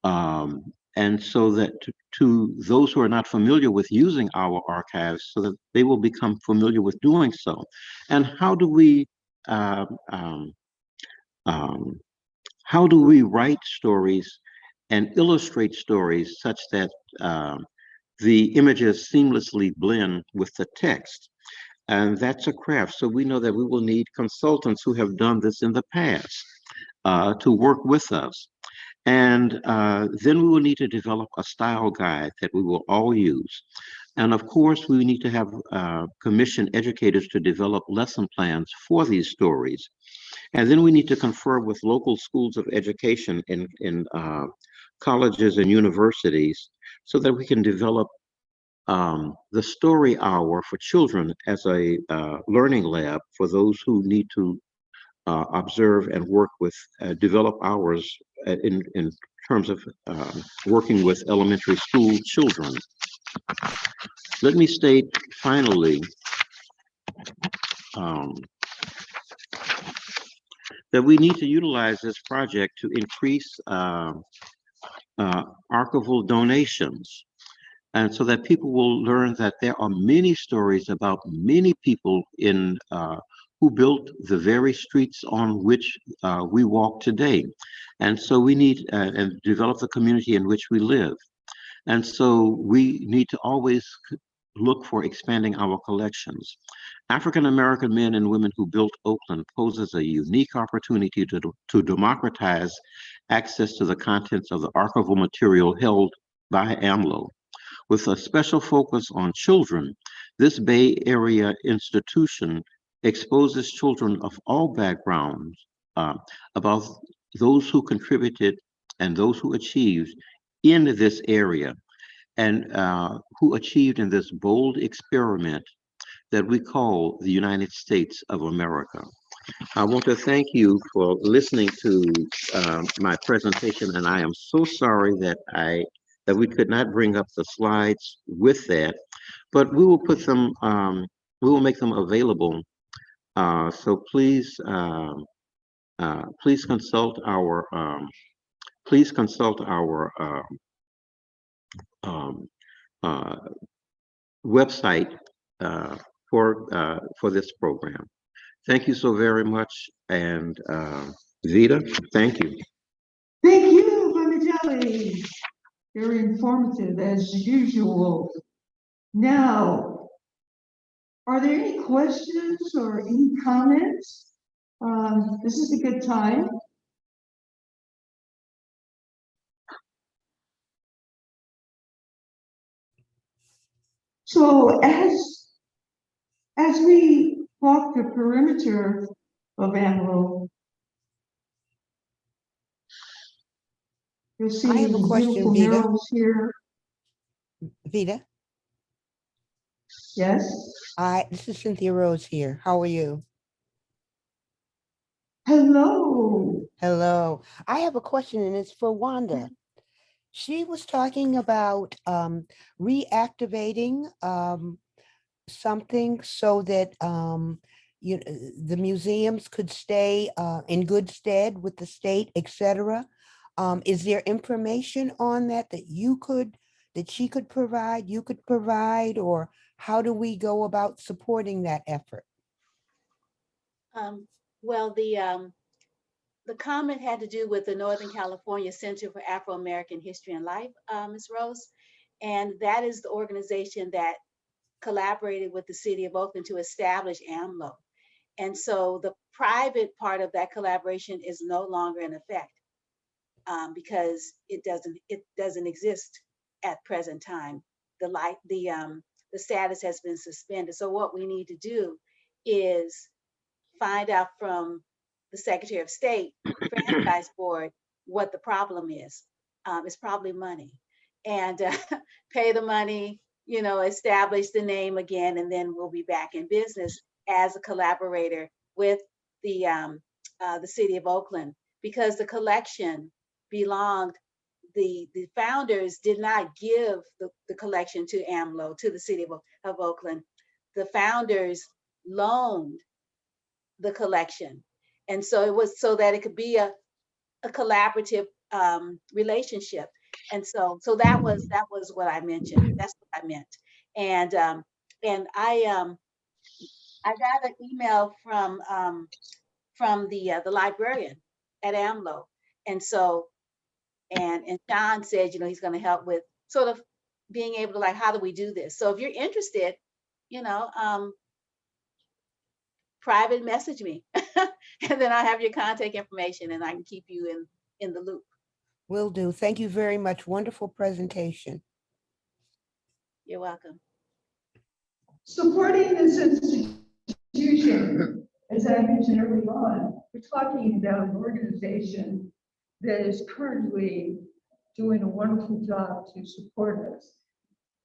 And so that to those who are not familiar with using our archives, so that they will become familiar with doing so. And how do we write stories and illustrate stories such that the images seamlessly blend with the text. And that's a craft. So we know that we will need consultants who have done this in the past to work with us. And then we will need to develop a style guide that we will all use. And of course, we need to have commission educators to develop lesson plans for these stories. And then we need to confer with local schools of education in colleges and universities so that we can develop the story hour for children as a learning lab for those who need to observe and work with, develop hours in terms of working with elementary school children. Let me state finally um, that we need to utilize this project to increase archival donations. And so that people will learn that there are many stories about many people in who built the very streets on which we walk today. And so we need and develop the community in which we live. And so we need to always look for expanding our collections. African American men and women who built Oakland poses a unique opportunity to democratize access to the contents of the archival material held by AAMLO. With a special focus on children, this Bay Area institution exposes children of all backgrounds about those who contributed and those who achieved in this area and who achieved in this bold experiment that we call the United States of America. I want to thank you for listening to my presentation, and I am so sorry that we could not bring up the slides with that, but we will put them, we will make them available. So please, please consult our, um, uh, website for this program. Thank you so very much, and Vita, thank you. Thank you, Vangelis. Very informative as usual. Now, are there any questions or any comments? This is a good time. So as we walk the perimeter of AAMLO, you'll see I have a question, beautiful Vita. murals here. Vita, Yes. this is Cynthia Rose here. How are you? Hello. Hello. I have a question, and it's for Wanda. She was talking about reactivating something so that the museums could stay in good stead with the state, etc. Is there information on that that she could provide, you could provide, or how do we go about supporting that effort? Well, the comment had to do with the Northern California Center for Afro-American History and Life, Ms. Rose, and that is the organization that collaborated with the city of Oakland to establish AAMLO. And so the private part of that collaboration is no longer in effect because it doesn't exist at present time. The status has been suspended. So what we need to do is find out from the Secretary of State Franchise Board what the problem is. It's probably money, and pay the money, establish the name again, and then we'll be back in business as a collaborator with the city of Oakland, because the collection belonged, the founders did not give the collection to AAMLO, to the city of Oakland. The founders loaned the collection. And so it was so that it could be a collaborative relationship. And so that was what I mentioned. That's what I meant. And I got an email from the librarian at AAMLO. And so and Sean said, he's going to help with sort of being able to, like, how do we do this? So if you're interested, you know, private message me and then I have your contact information and I can keep you in the loop. Will do. Thank you very much. Wonderful presentation. You're welcome. Supporting this institution, as I mentioned early on, we're talking about an organization that is currently doing a wonderful job to support us.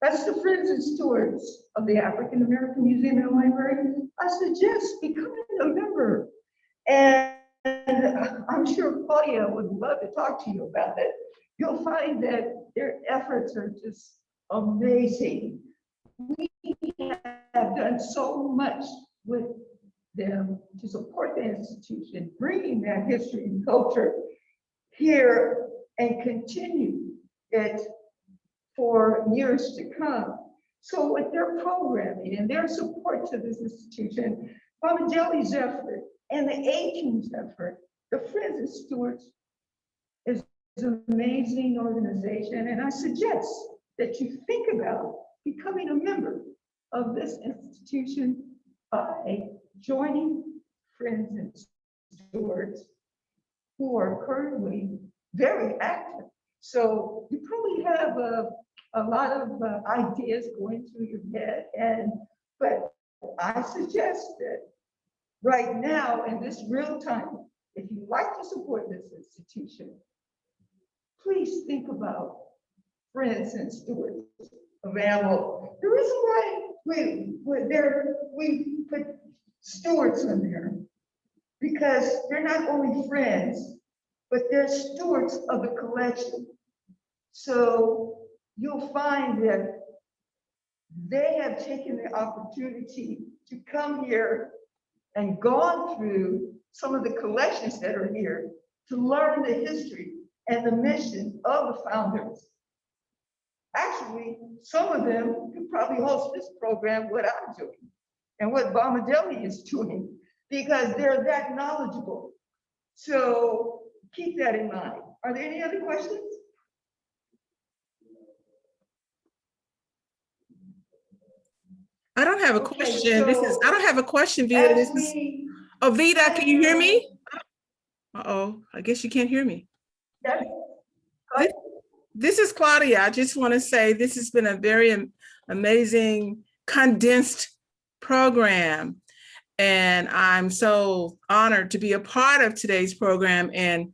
That's the Friends and Stewards of the African American Museum and Library. I suggest becoming a member. And I'm sure Claudia would love to talk to you about it. You'll find that their efforts are just amazing. We have done so much with them to support the institution, bringing that history and culture here and continue it for years to come. So with their programming and their support to this institution, Mama Jelly's effort and the A-Team's effort, the Friends and Stewards is an amazing organization. And I suggest that you think about becoming a member of this institution by joining Friends and Stewards, who are currently very active. So you probably have a lot of ideas going through your head, but I suggest that right now in this real time, if you'd like to support this institution, please think about Friends and Stewards of AAMLO. The reason why we put stewards in there, because they're not only friends, but they're stewards of the collection. So you'll find that they have taken the opportunity to come here and gone through some of the collections that are here to learn the history and the mission of the founders. Actually, some of them could probably host this program, what I'm doing and what Bamadeli is doing, because they're that knowledgeable. So keep that in mind. Are there any other questions? I don't have a Okay, question. I don't have a question, Vida. As This is, we, oh, Vida, can you hear me? Uh-oh, I guess you can't hear me. yes, This is Claudia. I just want to say this has been a very amazing, condensed program. And I'm so honored to be a part of today's program. And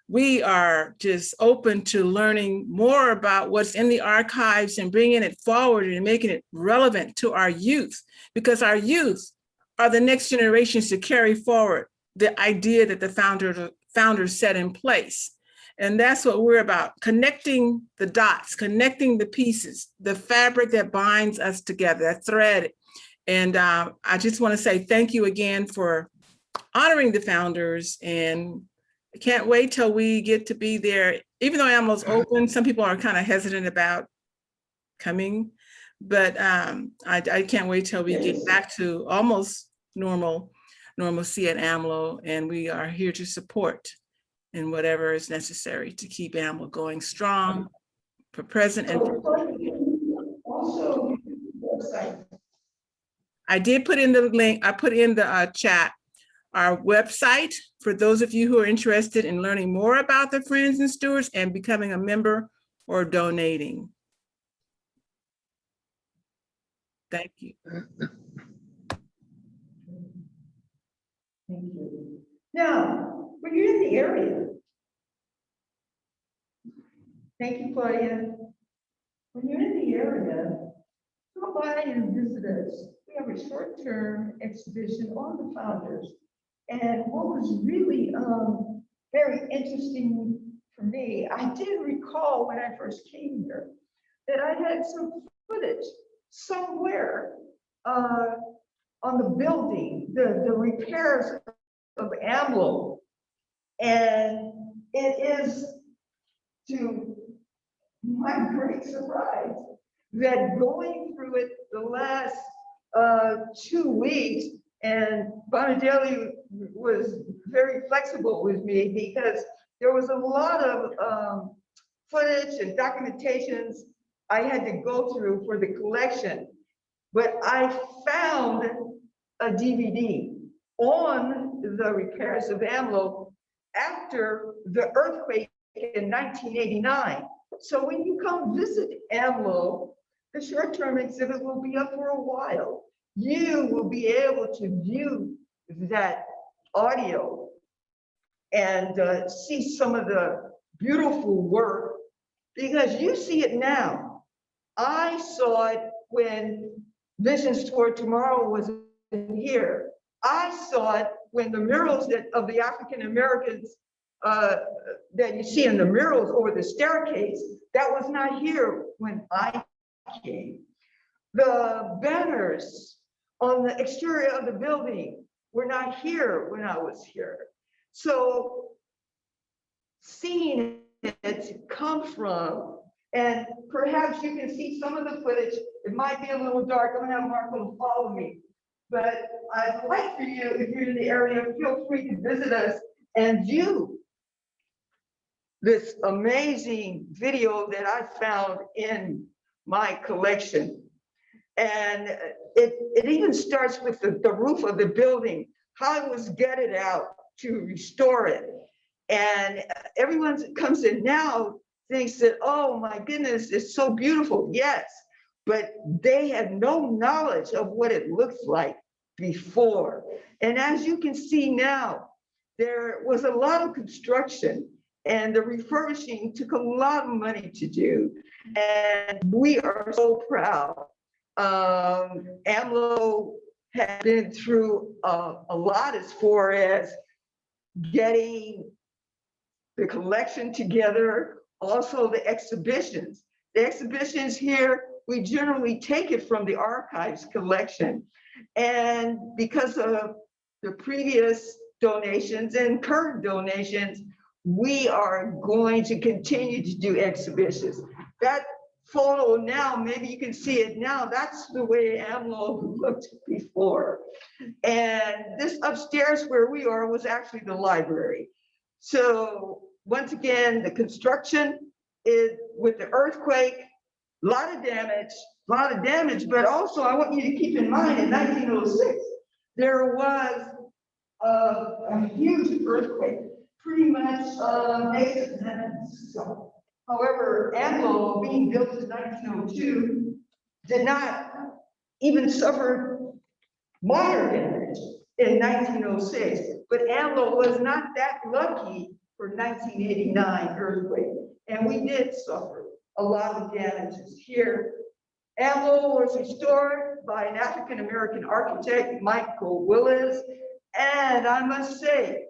we are just open to learning more about what's in the archives and bringing it forward and making it relevant to our youth, because our youth are the next generations to carry forward the idea that the founders set in place. And that's what we're about, connecting the dots, connecting the pieces, the fabric that binds us together, that thread. And I just want to say thank you again for honoring the founders. And I can't wait till we get to be there. Even though AAMLO's open, some people are kind of hesitant about coming, but I can't wait till we get back to almost normalcy at AAMLO. And we are here to support in whatever is necessary to keep AAMLO going strong for present and for also website. I did put in the link, I put in the chat, our website for those of you who are interested in learning more about the Friends and Stewards and becoming a member or donating. Thank you. Thank you. Now, when you're in the area, thank you, Claudia. When you're in the area, come by and visit us. We have a short-term exhibition on the founders. And what was really very interesting for me, I did recall when I first came here that I had some footage somewhere on the building, the repairs of AAMLO. And it is, to my great surprise, that going through it the last 2 weeks, and Bonadeli was very flexible with me because there was a lot of footage and documentations I had to go through for the collection. But I found a DVD on the repairs of AAMLO after the earthquake in 1989. So when you come visit AAMLO, the short-term exhibit will be up for a while. You will be able to view that audio and see some of the beautiful work, because you see it now. I saw it when Visions Toward Tomorrow was here. I saw it when the murals of the African Americans that you see in the murals over the staircase, that was not here when I came. The banners on the exterior of the building were not here when I was here. So seeing it come from, and perhaps you can see some of the footage. It might be a little dark. I'm gonna have Marco follow me. But I'd like for you, if you're in the area, feel free to visit us and view this amazing video that I found in my collection. And it even starts with the roof of the building, how it was gutted out to restore it. And everyone that comes in now thinks that, oh my goodness, it's so beautiful. Yes, but they had no knowledge of what it looks like before. And as you can see now, there was a lot of construction, and the refurbishing took a lot of money to do. And we are so proud. AAMLO has been through a lot as far as getting the collection together, also the exhibitions. The exhibitions here, we generally take it from the archives collection. And because of the previous donations and current donations, we are going to continue to do exhibitions. That photo now, maybe you can see it now, that's the way AAMLO looked before. And this upstairs where we are was actually the library. So once again, the construction is with the earthquake, a lot of damage, but also I want you to keep in mind in 1906, there was a huge earthquake, pretty much makes sense. So, however, AAMLO being built in 1902 did not even suffer minor damage in 1906, but AAMLO was not that lucky for 1989 earthquake, and we did suffer a lot of damages here. AAMLO was restored by an African-American architect, Michael Willis, and I must say,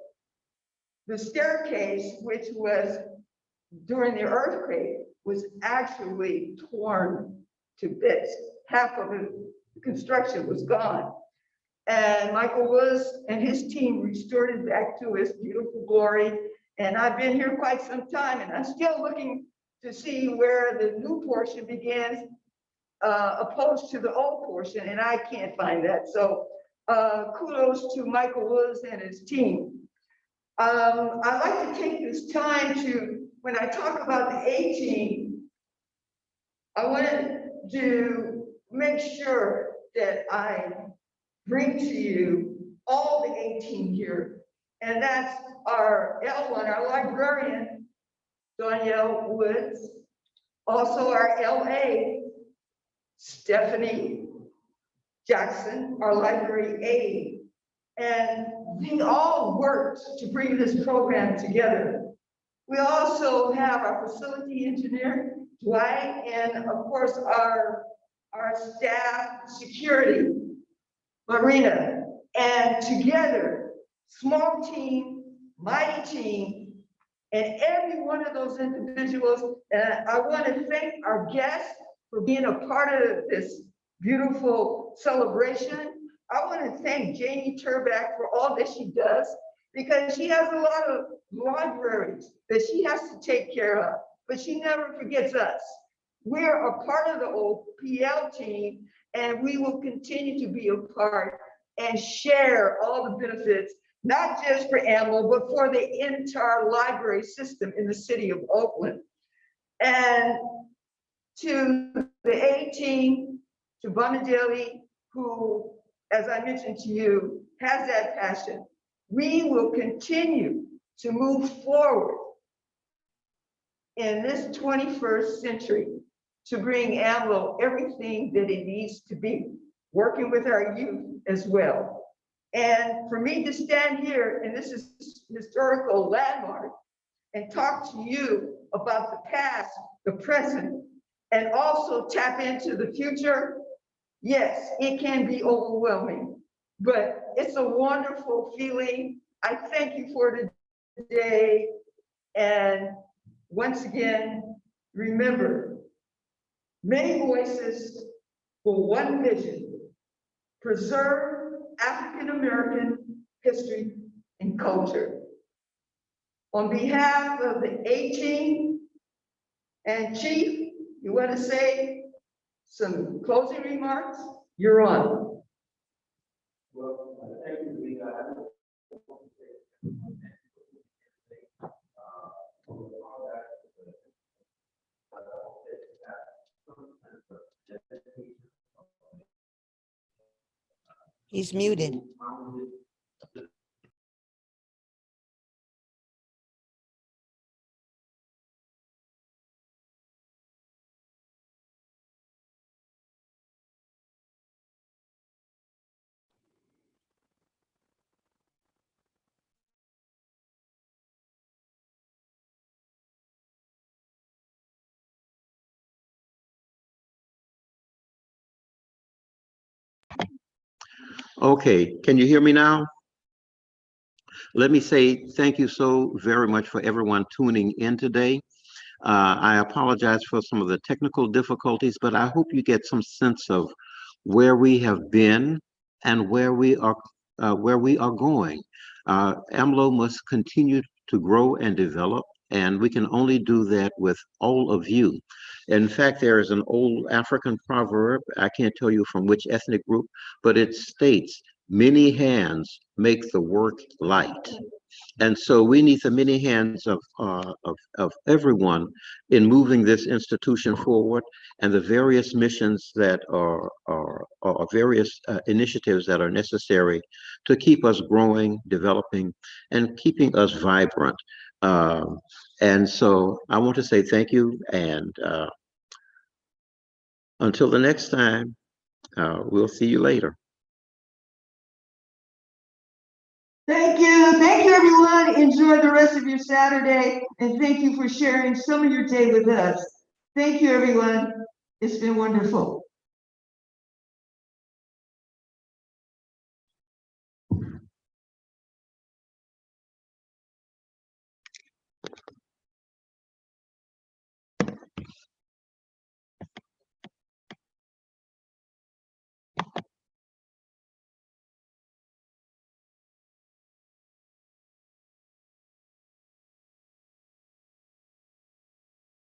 the staircase, which was during the earthquake, was actually torn to bits. Half of the construction was gone. And Michael Willis and his team restored it back to its beautiful glory. And I've been here quite some time, and I'm still looking to see where the new portion begins, opposed to the old portion, and I can't find that. So kudos to Michael Willis and his team. I'd like to take this time to, when I talk about the A team, I wanted to make sure that I bring to you all the A team here. And that's our L1, our librarian, Danielle Woods. Also our LA, Stephanie Jackson, our library aide. And they all worked to bring this program together. We also have our facility engineer, Dwight, and of course our staff security, Marina. And together, small team, mighty team, and every one of those individuals, and I want to thank our guests for being a part of this beautiful celebration. I want to thank Jamie Turbak for all that she does, because she has a lot of libraries that she has to take care of, but she never forgets us. We're a part of the OPL team, and we will continue to be a part and share all the benefits, not just for AAMLO, but for the entire library system in the city of Oakland. And to the A team, to Bonadeli, who, as I mentioned to you, has that passion. We will continue to move forward in this 21st century to bring AAMLO everything that it needs to be, working with our youth as well. And for me to stand here, and this is historical landmark, and talk to you about the past, the present, and also tap into the future, yes, it can be overwhelming, but it's a wonderful feeling. I thank you for today. And once again, remember, many voices for one vision: preserve African-American history and culture. On behalf of the A team and Chief, you want to say some closing remarks? You're on. Well, thank you, Lisa. He's muted. Okay, can you hear me now? Let me say thank you so very much for everyone tuning in today. I apologize for some of the technical difficulties, but I hope you get some sense of where we have been and where we are going. AMLO must continue to grow and develop, and we can only do that with all of you. In fact, there is an old African proverb, I can't tell you from which ethnic group, but it states, many hands make the work light. And so we need the many hands of everyone in moving this institution forward, and the various missions that are various initiatives that are necessary to keep us growing, developing, and keeping us vibrant. And so I want to say thank you, and until the next time, we'll see you later. Thank you everyone. Enjoy the rest of your Saturday, and thank you for sharing some of your day with us. Thank you everyone. It's been wonderful.